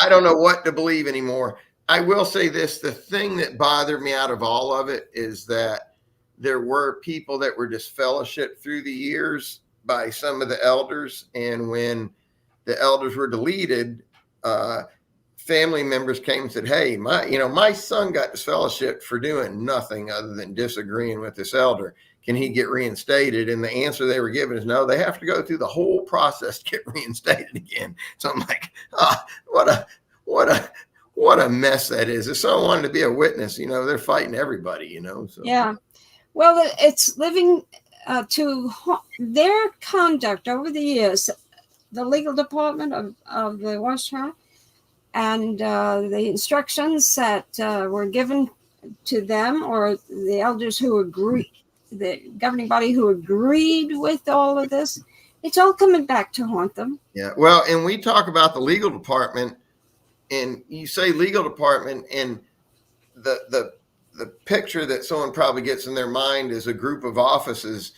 I don't know what to believe anymore. I will say this: the thing that bothered me out of all of it is that there were people that were disfellowshipped through the years by some of the elders, and when the elders were deleted, family members came and said, "Hey, my son got disfellowshipped for doing nothing other than disagreeing with this elder. Can he get reinstated?" And the answer they were given is no. They have to go through the whole process to get reinstated again. So I'm like, what a mess that is. If someone wanted to be a witness, they're fighting everybody. So Yeah. Well, it's living to their conduct over the years. The legal department of the Watchtower and the instructions that were given to them, or the elders who agree, the governing body who agreed with all of this, it's all coming back to haunt them. Yeah. Well, and we talk about the legal department, and you say legal department, and the picture that someone probably gets in their mind is a group of offices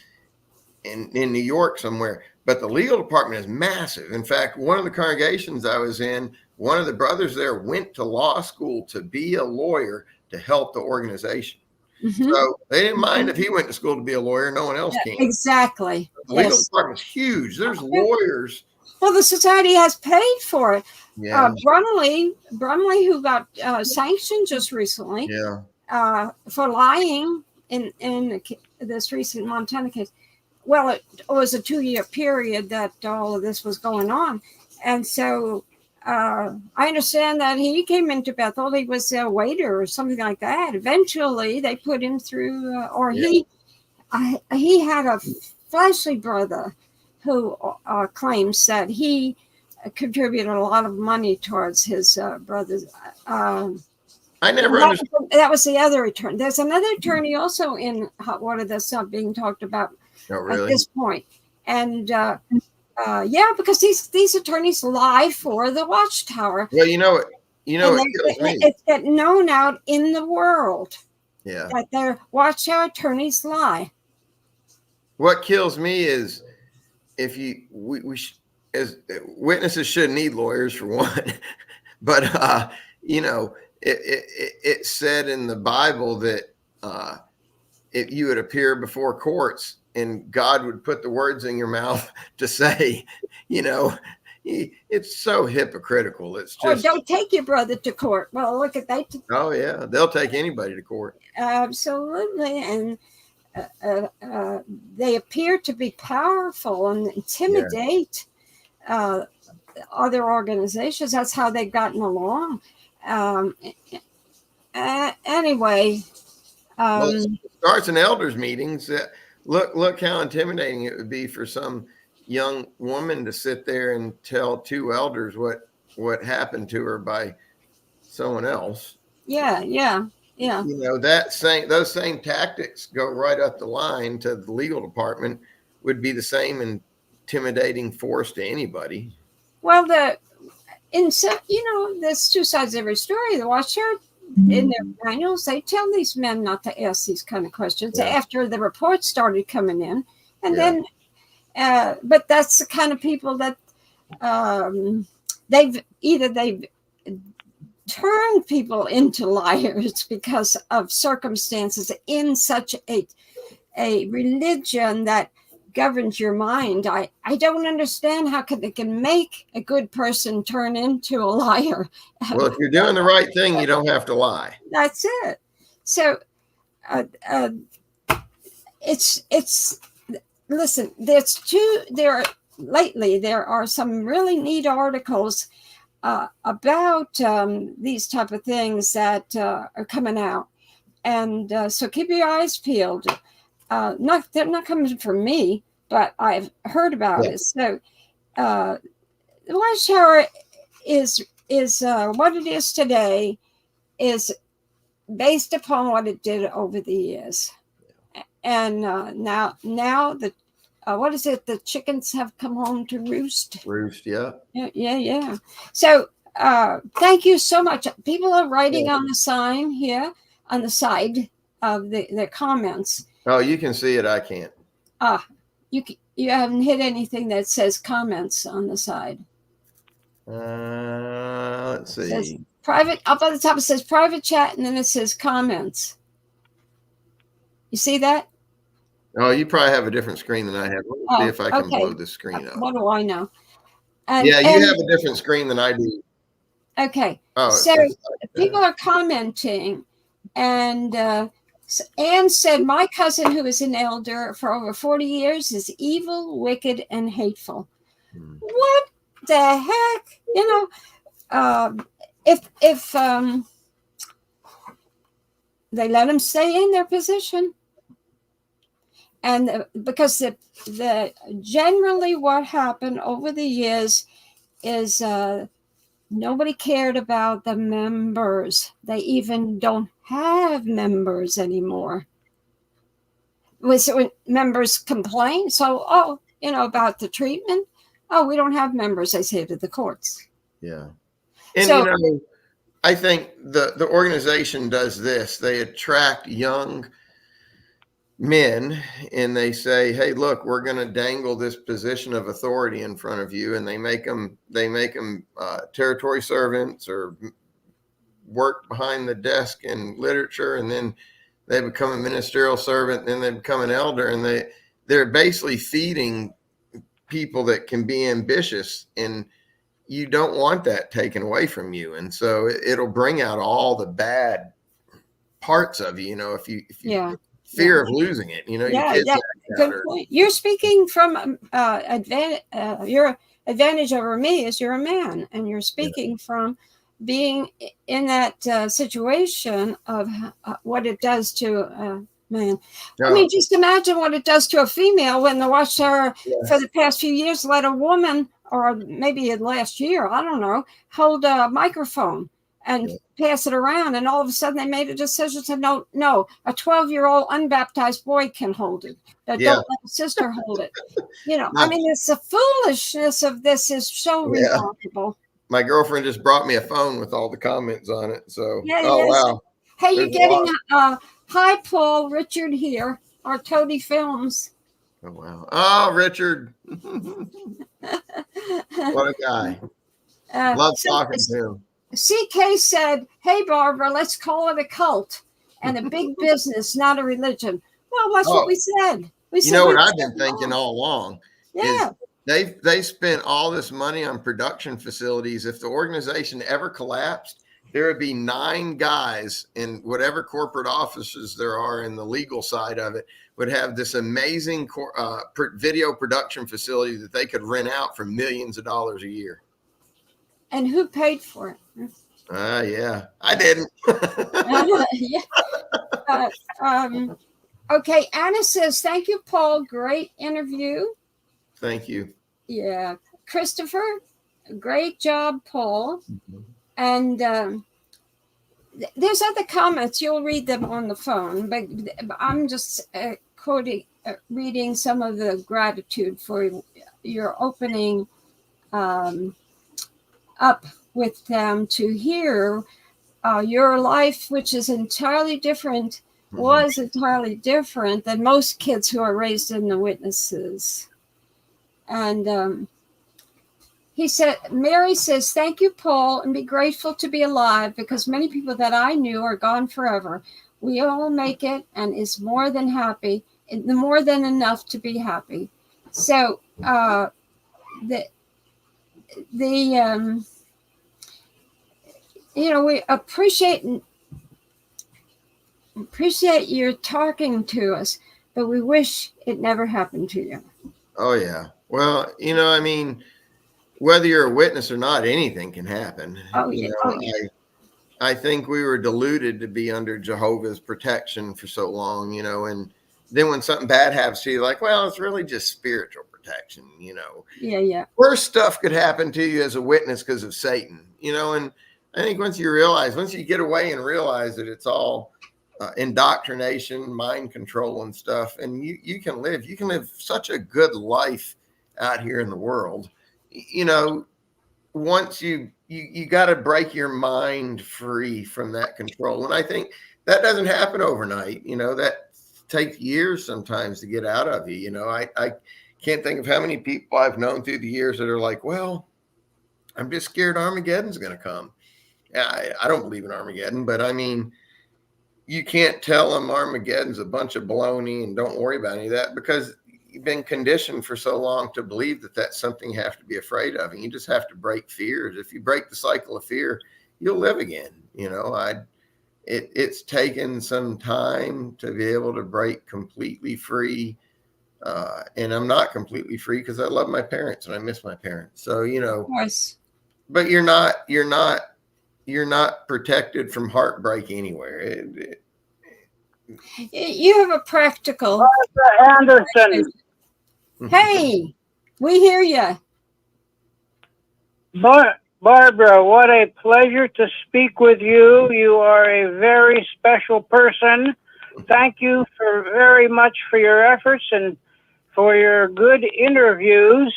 in New York somewhere. But the legal department is massive. In fact, one of the congregations I was in, one of the brothers there went to law school to be a lawyer to help the organization. Mm-hmm. So they didn't mind if he went to school to be a lawyer. No one else can. Exactly. The legal department's huge. There's lawyers. Well, the society has paid for it. Yeah. Brumley, who got sanctioned just recently for lying in this recent Montana case. Well, it was a 2-year period that all of this was going on. And so I understand that he came into Bethel. He was a waiter or something like that. Eventually, they put him through, he had a fleshly brother who claims that he contributed a lot of money towards his brother's. I never understood. That was the other attorney. There's another attorney also in hot water that's not being talked about at this point. And because these attorneys lie for the Watchtower. Well, it's getting known out in the world. Yeah, that their Watchtower attorneys lie. What kills me is if we as witnesses shouldn't need lawyers for one, but it said in the Bible that if you would appear before courts and God would put the words in your mouth to say, it's so hypocritical. It's just, don't take your brother to court. Well, look at that. Oh yeah, they'll take anybody to court. Absolutely, and they appear to be powerful and intimidate other organizations. That's how they've gotten along. Anyway, it starts in elders meetings. Look how intimidating it would be for some young woman to sit there and tell two elders what happened to her by someone else. Yeah. Those same tactics go right up the line to the legal department. Would be the same intimidating force to anybody. Well, there's two sides to every story. The Watchtower, in their manuals, they tell these men not to ask these kind of questions after the reports started coming in. And then, but that's the kind of people that they've turned people into liars because of circumstances in such a religion that governs your mind. I don't understand how they can make a good person turn into a liar. Well, if you're doing the right thing, you don't have to lie. That's it. So listen, there are some really neat articles about these type of things that are coming out. And so keep your eyes peeled. They're not coming from me, but I've heard about it. So the Watchtower is what it is today is based upon what it did over the years. And now the what is it? The chickens have come home to roost. Roost, yeah. Yeah. So Thank you so much. People are writing on the sign here, on the side of the comments. Oh, you can see it. I can't. You haven't hit anything that says comments on the side. Let's see. It says private, up at the top it says private chat, and then it says comments. You see that? Oh, you probably have a different screen than I have. Let me see if I can blow this screen up. What do I know? You have a different screen than I do. Okay. Oh, so people are commenting, and Anne said, my cousin, who is an elder for over 40 years, is evil, wicked, and hateful. What the heck? You know, if they let them stay in their position, and because the generally what happened over the years is nobody cared about the members. They even don't have members anymore. When members complain, so about the treatment, we don't have members, they say to the courts. Yeah. And I think the organization does this. They attract young men and they say, hey, look, we're going to dangle this position of authority in front of you, and they make them territory servants or work behind the desk in literature, and then they become a ministerial servant, and then they become an elder, and they're basically feeding people that can be ambitious, and you don't want that taken away from you. And so it'll bring out all the bad parts of you, if you fear of losing it, your kids good point. You're speaking from your advantage over me is you're a man, and you're speaking from being in that situation of what it does to a man. I mean, just imagine what it does to a female when the Watchtower for the past few years let a woman, or maybe last year, I don't know, hold a microphone and pass it around, and all of a sudden they made a decision, said no, a 12-year-old unbaptized boy can hold it. Don't let a sister hold it. I mean, it's the foolishness of this is so remarkable. My girlfriend just brought me a phone with all the comments on it. So, wow. Hey, you're getting hi, Paul, Richard here, our Toady Films. Oh, wow. Oh, Richard. What a guy. Love talking to him. CK said, hey, Barbara, let's call it a cult and a big business, not a religion. Well, that's what we said. You know what I've been thinking all along? Yeah. They spent all this money on production facilities. If the organization ever collapsed, there would be 9 guys in whatever corporate offices there are in the legal side of it would have this amazing video production facility that they could rent out for millions of dollars a year. And who paid for it? Yeah, I didn't. Okay, Anna says, thank you, Paul. Great interview. Thank you. Yeah. Christopher, great job, Paul. Mm-hmm. And there's other comments. You'll read them on the phone, but I'm just reading some of the gratitude for your opening up with them to hear your life, which is entirely different, was entirely different than most kids who are raised in the witnesses. And he said, Mary says, thank you, Paul, and be grateful to be alive, because many people that I knew are gone forever. We all make it, and is more than happy, more than enough to be happy. So we appreciate your talking to us, but we wish it never happened to you. Oh, yeah. Well, I mean, whether you're a witness or not, anything can happen. Oh, yeah. I think we were deluded to be under Jehovah's protection for so long, and then when something bad happens to you, like, well, it's really just spiritual protection, Yeah. Worse stuff could happen to you as a witness because of Satan, and I think once you get away and realize that it's all indoctrination, mind control and stuff, and you can live such a good life out here in the world. Once you you got to break your mind free from that control. And I think that doesn't happen overnight. That takes years sometimes to get out of you. I can't think of how many people I've known through the years that are like, well, I'm just scared Armageddon's going to come. I don't believe in Armageddon, but I mean, you can't tell them Armageddon's a bunch of baloney and don't worry about any of that, because you've been conditioned for so long to believe that that's something you have to be afraid of. And you just have to break fears. If you break the cycle of fear, you'll live again. It's taken some time to be able to break completely free. And I'm not completely free because I love my parents and I miss my parents. So, Of course. but you're not protected from heartbreak anywhere. You have a practical. Mr. Anderson, Hey, we hear you. Barbara, what a pleasure to speak with you. You are a very special person. Thank you very much for your efforts and for your good interviews,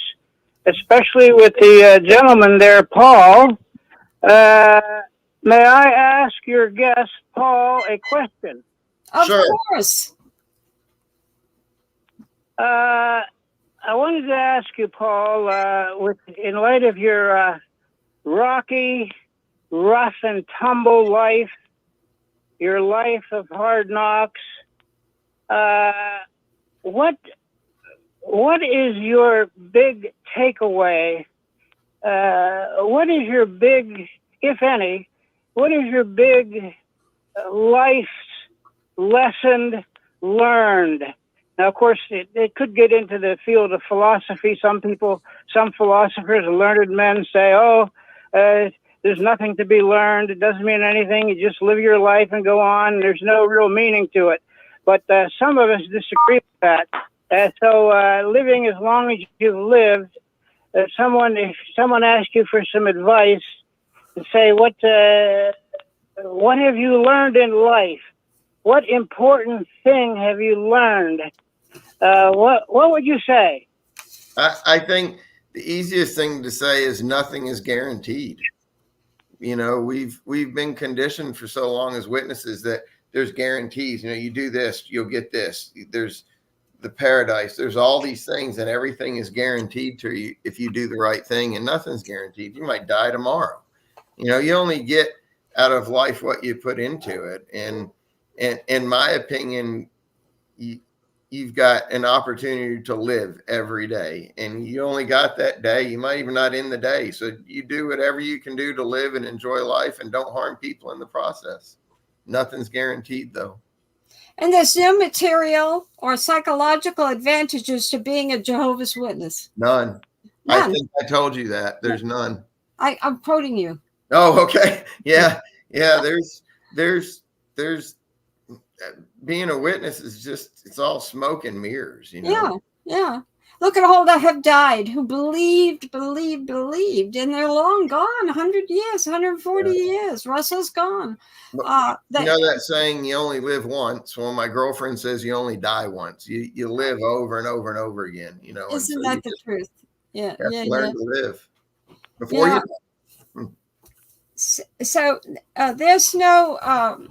especially with the gentleman there, Paul. May I ask your guest, Paul, a question? Of Sure. course. I wanted to ask you, Paul, in light of your rocky, rough and tumble life, your life of hard knocks, what is your big takeaway? What is your big, if any, what is your big life's lesson learned? Now, of course, it could get into the field of philosophy. Some philosophers, learned men say, there's nothing to be learned. It doesn't mean anything. You just live your life and go on. There's no real meaning to it. But some of us disagree with that. So living as long as you've lived, if someone asks you for some advice, to say, what have you learned in life? What important thing have you learned? What would you say? I think the easiest thing to say is nothing is guaranteed. We've been conditioned for so long as witnesses that there's guarantees. You do this, you'll get this. There's the paradise. There's all these things, and everything is guaranteed to you if you do the right thing, and nothing's guaranteed. You might die tomorrow. You only get out of life what you put into it. And in my opinion, you've got an opportunity to live every day, and you only got that day. You might even not end the day. So you do whatever you can do to live and enjoy life and don't harm people in the process. Nothing's guaranteed, though. And there's no material or psychological advantages to being a Jehovah's Witness. None. None. I think I told you that. There's none. I'm quoting you. Oh, okay. Yeah. There's being a witness is it's all smoke and mirrors, Yeah. Look at all that have died who believed, and they're long gone. 100 years, 140 years. Russell's gone. That saying, you only live once. Well, my girlfriend says you only die once. You live over and over and over again, Isn't that the truth? Yeah. You have to learn to live before you die. So there's no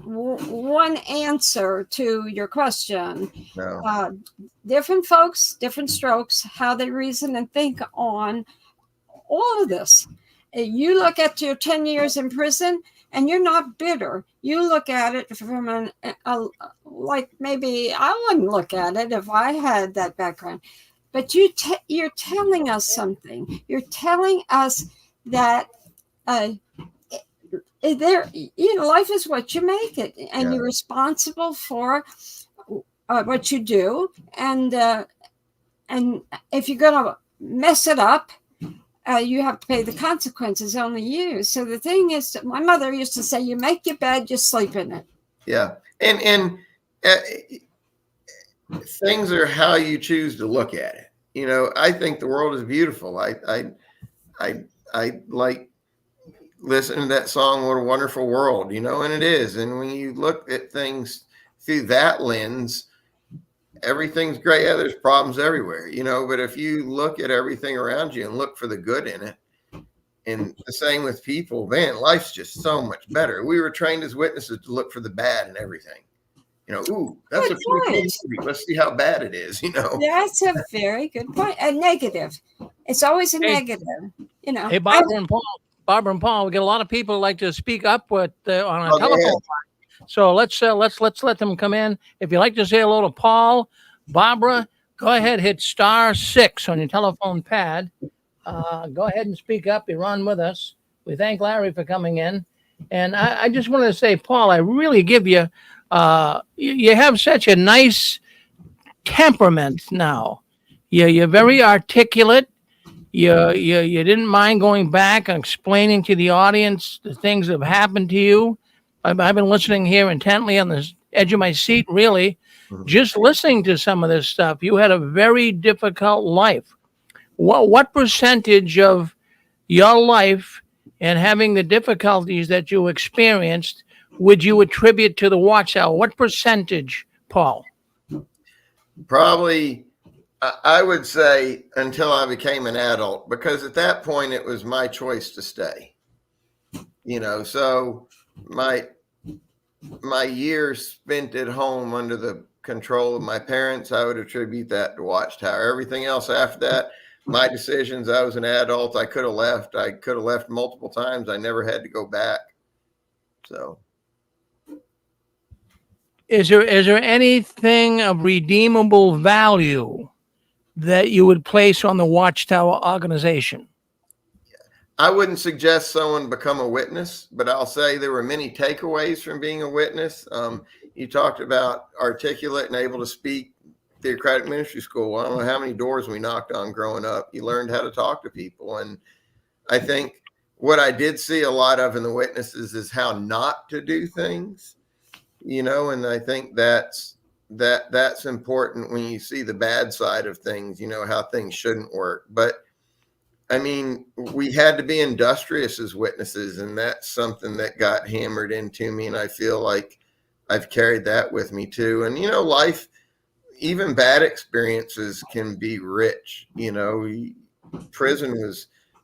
one answer to your question. No. Different folks, different strokes, how they reason and think on all of this. You look at your 10 years in prison and you're not bitter. You look at it from like maybe I wouldn't look at it if I had that background. But you're telling us something. You're telling us that life is what you make it, and you're responsible for what you do, and if you're going to mess it up, you have to pay the consequences. Only you. So the thing is, my mother used to say, you make your bed, you sleep in it. Yeah. And things are how you choose to look at it. I think the world is beautiful. I like listen to that song, What a Wonderful World, and it is. And when you look at things through that lens, everything's great. Yeah, there's problems everywhere, but if you look at everything around you and look for the good in it, And the same with people, man, life's just so much better. We were trained as witnesses to look for the bad in everything. Ooh, that's Good a pretty cool point. movie. Let's see how bad it is, That's a very good point. A negative. It's always a Hey, negative. hey, Barbara and Paul, we get a lot of people who like to speak up on a Oh, go telephone. ahead. So let's let them come in. If you'd like to say hello to Paul, Barbara, go ahead, hit *6 on your telephone pad. Go ahead and speak up. You're on with us. We thank Larry for coming in. And I just wanted to say, Paul, I really give you, you have such a nice temperament now. You're very articulate. You didn't mind going back and explaining to the audience the things that have happened to you. I've been listening here intently on the edge of my seat, really, just listening to some of this stuff. You had a very difficult life. What percentage of your life and having the difficulties that you experienced would you attribute to the Watchtower? What percentage, Paul? Probably, I would say until I became an adult, because at that point it was my choice to stay. So my years spent at home under the control of my parents, I would attribute that to Watchtower. Everything else after that, my decisions, I was an adult. I could have left. I could have left multiple times. I never had to go back. So, Is there anything of redeemable value that you would place on the Watchtower organization? I wouldn't suggest someone become a witness, but I'll say there were many takeaways from being a witness. You talked about articulate and able to speak. Theocratic Ministry School, I don't know how many doors we knocked on growing up. You learned how to talk to people. And I think what I did see a lot of in the witnesses is how not to do things, and I think that's important when you see the bad side of things, how things shouldn't work. But I mean, we had to be industrious as witnesses, and that's something that got hammered into me. And I feel like I've carried that with me too. And, life, even bad experiences can be rich.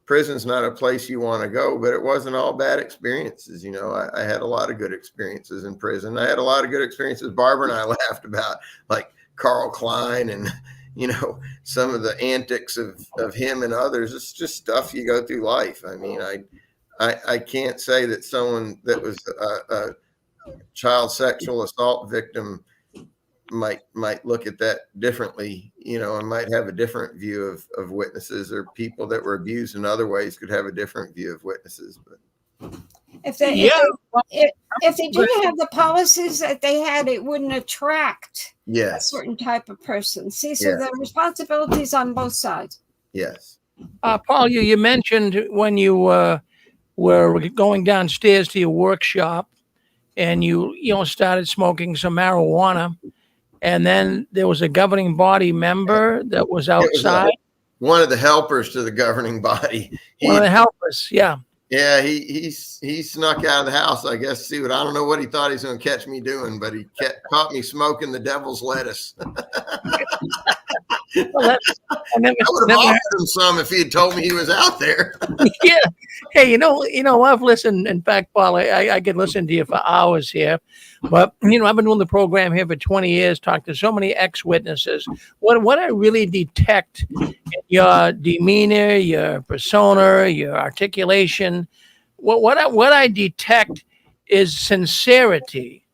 Prison's not a place you want to go, but it wasn't all bad experiences. I had a lot of good experiences in prison. I had a lot of good experiences Barbara and I laughed about, like Carl Klein and, some of the antics of him and others. It's just stuff you go through life. I mean, I can't say that someone that was a child sexual assault victim might look at that differently, and might have a different view of witnesses, or people that were abused in other ways could have a different view of witnesses. But if they didn't have the policies that they had, it wouldn't attract a certain type of person. See, so the responsibilities on both sides. Yes. Paul, you mentioned when you were going downstairs to your workshop and you started smoking some marijuana. And then there was a governing body member that was outside. One of the helpers to the governing body. One of the helpers, yeah. Yeah, he snuck out of the house, I guess. I don't know what he thought he was going to catch me doing, but he caught me smoking the devil's lettuce. Well, I would have offered him some if he had told me he was out there. Yeah. Hey, I've listened. In fact, Paul, I could listen to you for hours here. But, I've been doing the program here for 20 years, talked to so many ex-witnesses. What I really detect in your demeanor, your persona, your articulation, what I detect is sincerity,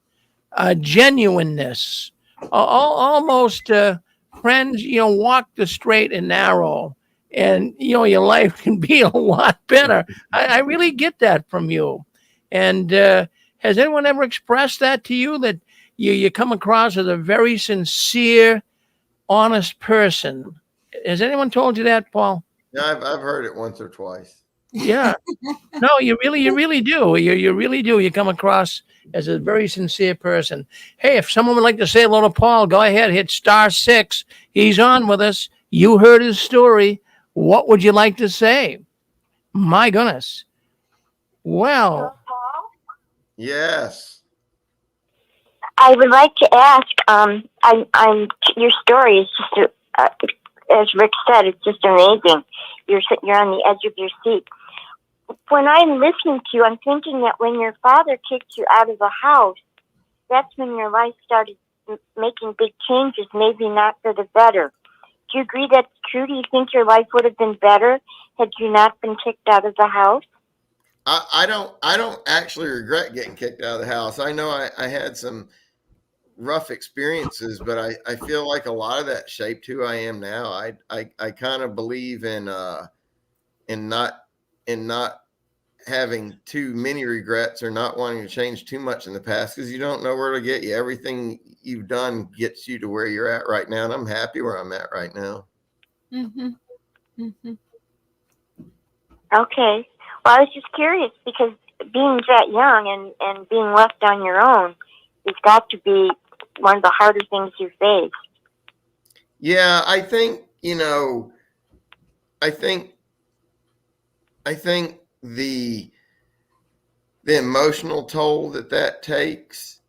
genuineness, almost friends, walk the straight and narrow, and your life can be a lot better. I really get that from you. And has anyone ever expressed that to you, that you come across as a very sincere, honest person? Has anyone told you that, Paul? Yeah, I've heard it once or twice. Yeah. No, you really do. You really do. You come across as a very sincere person. Hey, if someone would like to say hello to Paul, go ahead, hit *6. He's on with us. You heard his story. What would you like to say? My goodness. Well. Yes. I would like to ask, your story is just, as Rick said, it's just amazing. You're on the edge of your seat. when I'm listening to you, I'm thinking that when your father kicked you out of the house, that's when your life started making big changes, maybe not for the better. Do you agree that's true? Do you think your life would have been better had you not been kicked out of the house? I don't actually regret getting kicked out of the house. I know I had some rough experiences, but I feel like a lot of that shaped who I am now. I kind of believe in not having too many regrets or not wanting to change too much in the past, because you don't know where to get you. Everything you've done gets you to where you're at right now, and I'm happy where I'm at right now. Mm-hmm. Mm-hmm. Okay. Well, I was just curious because being that young and being left on your own has got to be one of the harder things you face. Yeah, I think, I think the emotional toll that takes,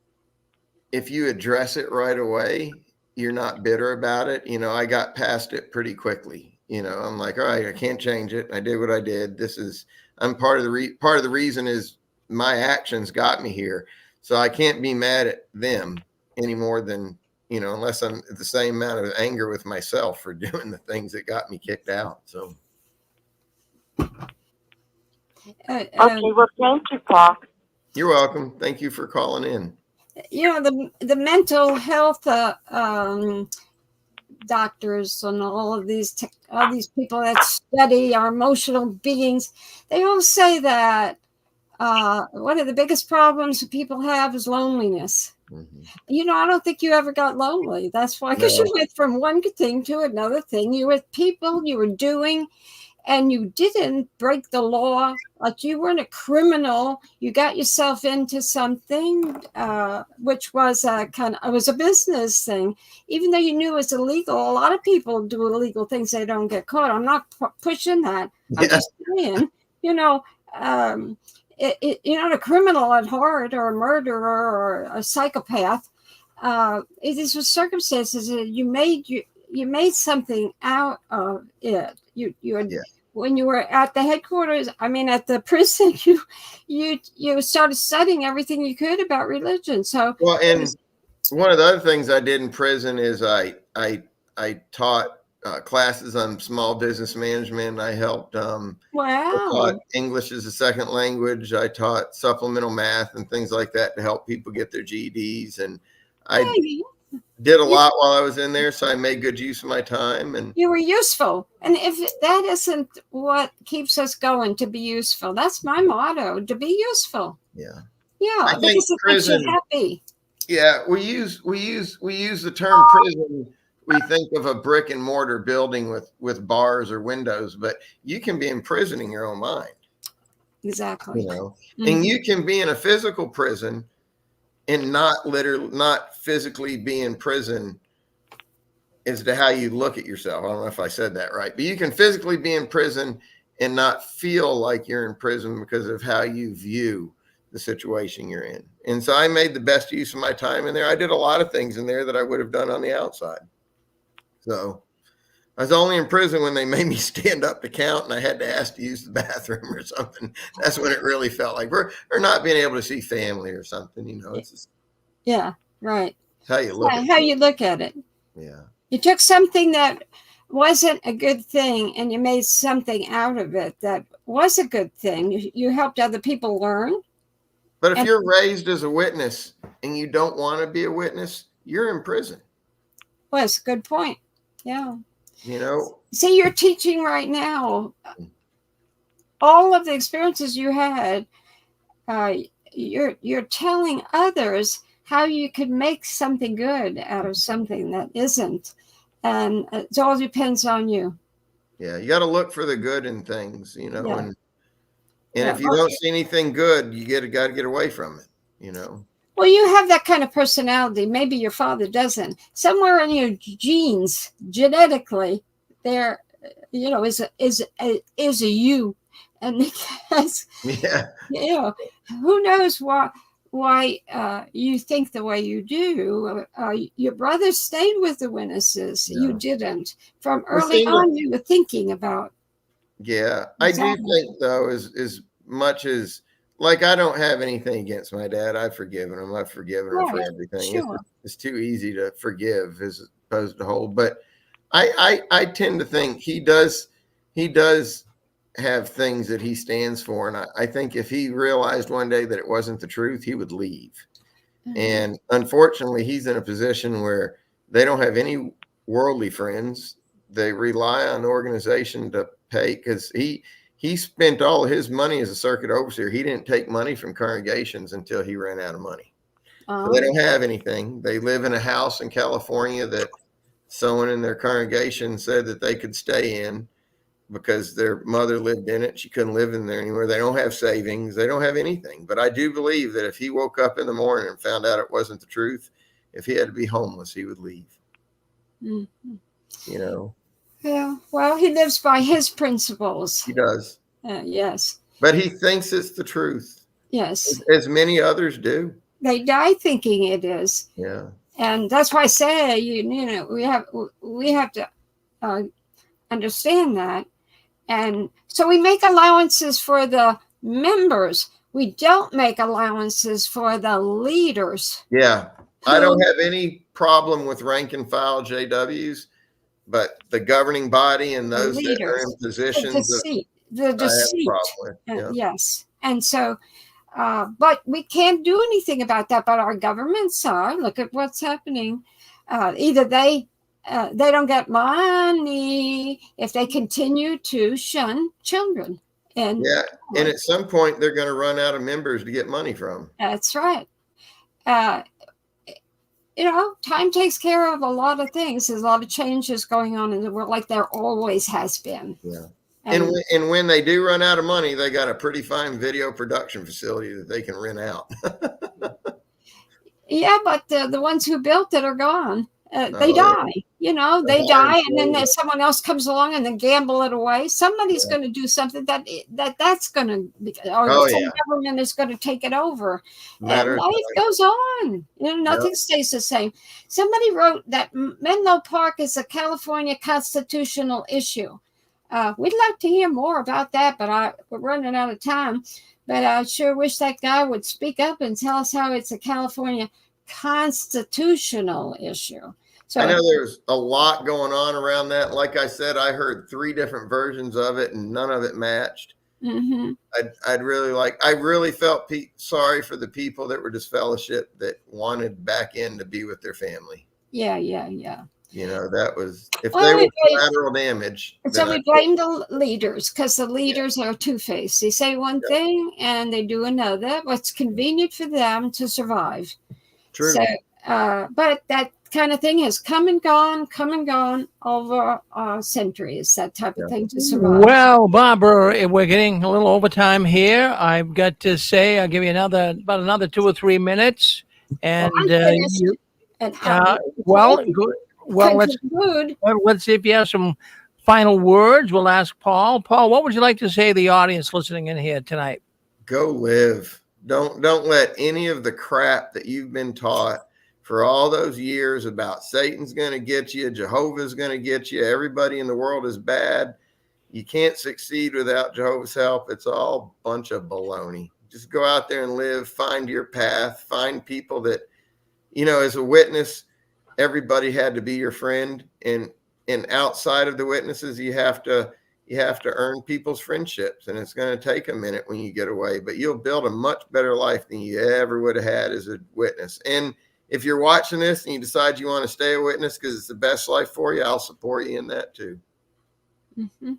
if you address it right away, you're not bitter about it. I got past it pretty quickly. I'm like, all right, I can't change it. I did what I did. I'm part of the reason is my actions got me here. So I can't be mad at them any more than, unless I'm at the same amount of anger with myself for doing the things that got me kicked out. So. Okay, well, thank you, Paul. You're welcome. Thank you for calling in. The mental health doctors and all these people that study our emotional beings, they all say that one of the biggest problems people have is loneliness. Mm-hmm. I don't think you ever got lonely. That's why, because you went from one thing to another thing. You were with people, you were doing, and you didn't break the law. Like, you weren't a criminal. You got yourself into something, which was it was a business thing. Even though you knew it was illegal, a lot of people do illegal things. They don't get caught. I'm not pushing that. Yeah. I'm just saying, you're not a criminal at heart, or a murderer, or a psychopath. It is with circumstances that you made something out of it. When you were at the headquarters, at the prison, you started studying everything you could about religion. So, well, and one of the other things I did in prison is I taught classes on small business management. I helped. I taught English as a second language. I taught supplemental math and things like that to help people get their GEDs, and I did a lot while I was in there, so I made good use of my time. And you were useful. And if that isn't what keeps us going, to be useful, that's my motto: to be useful. Yeah. I think prison makes you happy. Yeah, we use the term prison. We think of a brick and mortar building with bars or windows, but you can be in prison in your own mind. Exactly. Mm-hmm. And you can be in a physical prison and not physically be in prison as to how you look at yourself. I don't know if I said that right, but you can physically be in prison and not feel like you're in prison because of how you view the situation you're in. And so I made the best use of my time in there. I did a lot of things in there that I would have done on the outside. So I was only in prison when they made me stand up to count and I had to ask to use the bathroom or something. That's when it really felt like or not being able to see family or something, It's just, yeah, right. How you look at it. Yeah. You took something that wasn't a good thing and you made something out of it that was a good thing. You helped other people learn. But if you're raised as a witness and you don't want to be a witness, you're in prison. Well, that's a good point. Yeah. See, you're teaching right now. All of the experiences you had, you're telling others how you could make something good out of something that isn't. And it all depends on you. Yeah, you got to look for the good in things, and if you don't see anything good, you got to get away from it, Well, you have that kind of personality. Maybe your father doesn't. Somewhere in your genes, genetically, there, is a you, and because who knows why you think the way you do. Your brother stayed with the witnesses. You didn't. From early on, you were thinking about Yeah, I do Exactly. think though, as much as like I don't have anything against my dad. I've forgiven him. I've forgiven her for Right. everything. Sure. It's too easy to forgive as opposed to hold. But I tend to think he does have things that he stands for, and I think if he realized one day that it wasn't the truth, he would leave. Mhm. And unfortunately, he's in a position where they don't have any worldly friends. They rely on the organization to pay because he spent all of his money as a circuit overseer. He didn't take money from congregations until he ran out of money. So they don't have anything. They live in a house in California that someone in their congregation said that they could stay in because their mother lived in it. She couldn't live in there anymore. They don't have savings. They don't have anything. But I do believe that if he woke up in the morning and found out it wasn't the truth, if he had to be homeless, he would leave. Mhm. You know, Yeah. Well, he lives by his principles. he does. Yes. But he thinks it's the truth, Yes. as many others do. They die thinking it is. Yeah. And that's why I say, you know, we have to understand that. And so we make allowances for the members. We don't make allowances for the leaders. Yeah. I don't have any problem with rank and file JWs, but the governing body and those that are in The positions deceit. The I have a deceit. problem with. Yeah. Yes. And so, but we can't do anything about that. But our governments are. Look at what's happening. Either they don't get money if they continue to shun children. And Yeah. And at some point, they're going to run out of members to get money from. that's right. You know, time takes care of a lot of things. There's a lot of changes going on in the world, like there always has been. Yeah. And when they do run out of money, they got a pretty fine video production facility that they can rent out. Yeah, but the ones who built it are gone. They Oh, die. You know, they Oh, die, and then yeah. there's someone else comes along and then gamble it away. Somebody's going to do something that's going to, or Oh, some yeah. government is going to take it over. Matter And of life time. goes on. You know, nothing stays the same. Somebody wrote that Menlo Park is a California constitutional issue. We'd like to hear more about that, but we're running out of time. But I sure wish that guy would speak up and tell us how it's a California constitutional issue. So I know there's a lot going on around that. Like I said, I heard 3 different versions of it and none of it matched. Mm-hmm. I really felt sorry for the people that were disfellowship that wanted back in to be with their family. Yeah. You know, that was, if Well, they we were blame- collateral damage. So then we blame the leaders because the leaders are two-faced. They say one thing and they do another. What's convenient for them to survive. True. So, but that kind of thing has come and gone over centuries. That type of thing to survive. Well, Barbara, we're getting a little overtime here. I've got to say, I'll give you about another 2 or 3 minutes. And I'm finished. And well, good. Well, let's see if you have some final words. We'll ask Paul. Paul, what would you like to say to the audience listening in here tonight? Go live. Don't let any of the crap that you've been taught for all those years about Satan's going to get you, Jehovah's going to get you, everybody in the world is bad. You can't succeed without Jehovah's help. It's all a bunch of baloney. Just go out there and live, find your path, find people that, you know, as a witness, everybody had to be your friend. And outside of the witnesses, you have to earn people's friendships, and it's going to take a minute when you get away, but you'll build a much better life than you ever would have had as a witness. And if you're watching this and you decide you want to stay a witness because it's the best life for you, I'll support you in that too. Mm-hmm.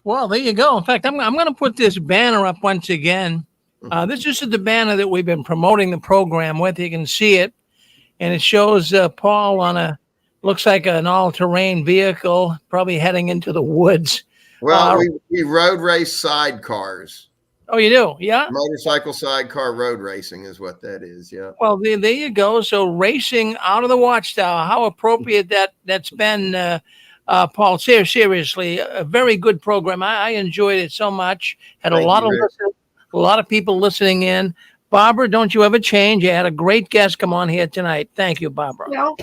Well, there you go. In fact, I'm going to put this banner up once again. This is the banner that we've been promoting the program with. You can see it, and it shows Paul on looks like an all-terrain vehicle, probably heading into the woods. Well, we road race sidecars. Oh, you do? Yeah. Motorcycle sidecar road racing is what that is. Yeah. Well, there you go. So racing out of the Watchtower. How appropriate that's been, Paul. Seriously, a very good program. I enjoyed it so much. Had a lot of people listening in. Barbara, don't you ever change. You had a great guest come on here tonight. Thank you, Barbara. Well,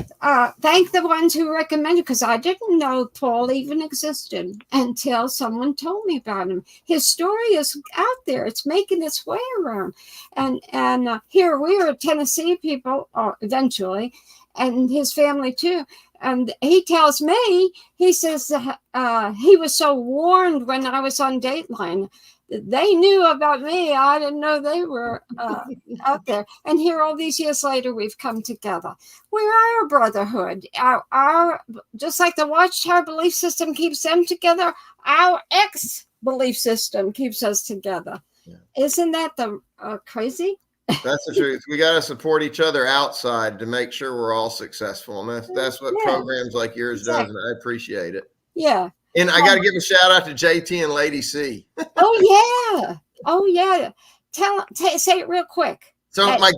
thank the ones who recommended, because I didn't know Paul even existed until someone told me about him. His story is out there; it's making its way around, and here we are, Tennessee people, eventually, and his family too. And he tells me, he says he was so warned when I was on Dateline. They knew about me. I didn't know they were out there. And here, all these years later, we've come together. We are a brotherhood. Our just like the Watchtower belief system keeps them together, our belief system keeps us together. Yeah. Isn't that the crazy? That's the truth. We got to support each other outside to make sure we're all successful. And that's what programs like yours does. And I appreciate it. Yeah. And I got to give a shout out to JT and Lady C. Oh yeah. Oh yeah. Say it real quick. So my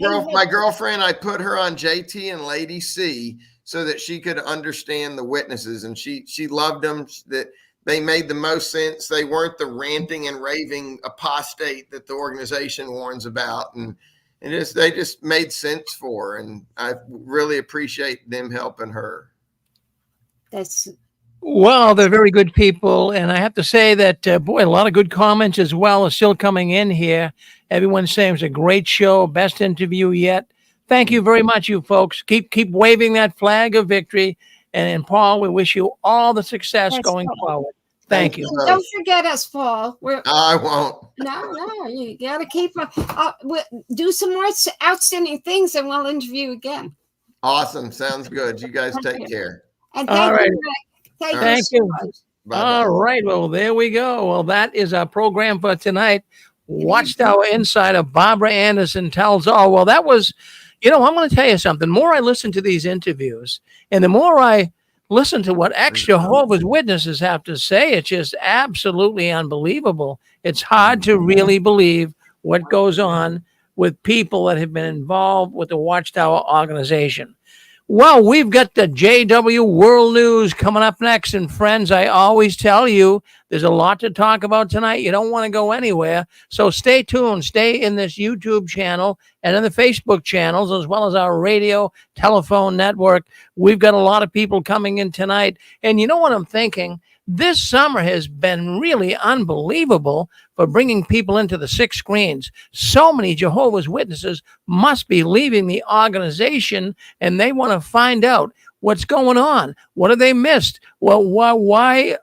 girlfriend, I put her on JT and Lady C so that she could understand the witnesses, and she loved them. That they made the most sense. They weren't the ranting and raving apostate that the organization warns about, and they just made sense for her. And I really appreciate them helping her. Well, they're very good people. And I have to say that, boy, a lot of good comments as well are still coming in here. Everyone's saying it's a great show, best interview yet. Thank you very much, you folks. Keep waving that flag of victory. And Paul, we wish you all the success going forward. Thank you. Don't forget us, Paul. I won't. No, you got to keep do some more outstanding things, and we'll interview again. Awesome. Sounds good. You guys take care. And thank you, Rick. Thank you. All right. Well, there we go. Well, that is our program for tonight. Watchtower Insider Barbara Anderson tells all. Well, that was, I'm going to tell you something. The more I listen to these interviews, and the more I listen to what ex-Jehovah's Witnesses have to say, it's just absolutely unbelievable. It's hard to really believe what goes on with people that have been involved with the Watchtower organization. Well, we've got the JW World News coming up next. And friends, I always tell you, there's a lot to talk about tonight. You don't want to go anywhere. So stay tuned. Stay in this YouTube channel and in the Facebook channels, as well as our radio, telephone network. We've got a lot of people coming in tonight. And you know what I'm thinking? This summer has been really unbelievable for bringing people into the 6 screens. So many Jehovah's Witnesses must be leaving the organization, and they want to find out what's going on. What have they missed? Well, why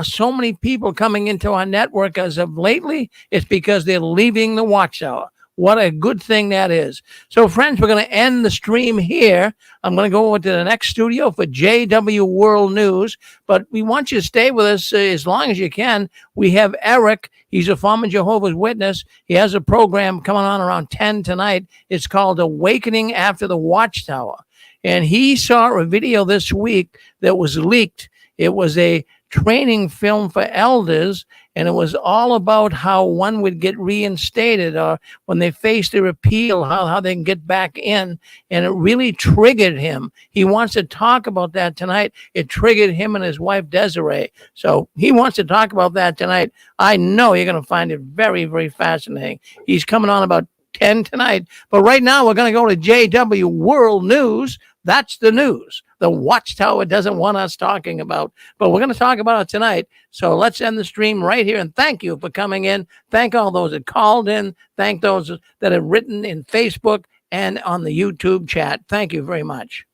so many people coming into our network as of lately? It's because they're leaving the Watchtower. What a good thing that is. So, friends, we're going to end the stream here. I'm going to go over to the next studio for JW World News, but we want you to stay with us as long as you can. We have Eric. He's a former Jehovah's Witness. He has a program coming on around 10 tonight. It's called Awakening After the Watchtower. And he saw a video this week that was leaked. It was a training film for elders, and it was all about how one would get reinstated, or when they face their appeal, how they can get back in. And it really triggered him. He wants to talk about that tonight. It triggered him and his wife, Desiree. So he wants to talk about that tonight. I know you're going to find it very, very fascinating. He's coming on about 10 tonight. But right now, we're going to go to JW World News. That's the news the Watchtower doesn't want us talking about, but we're going to talk about it tonight. So let's end the stream right here. And thank you for coming in. Thank all those that called in. Thank those that have written in Facebook and on the YouTube chat. Thank you very much.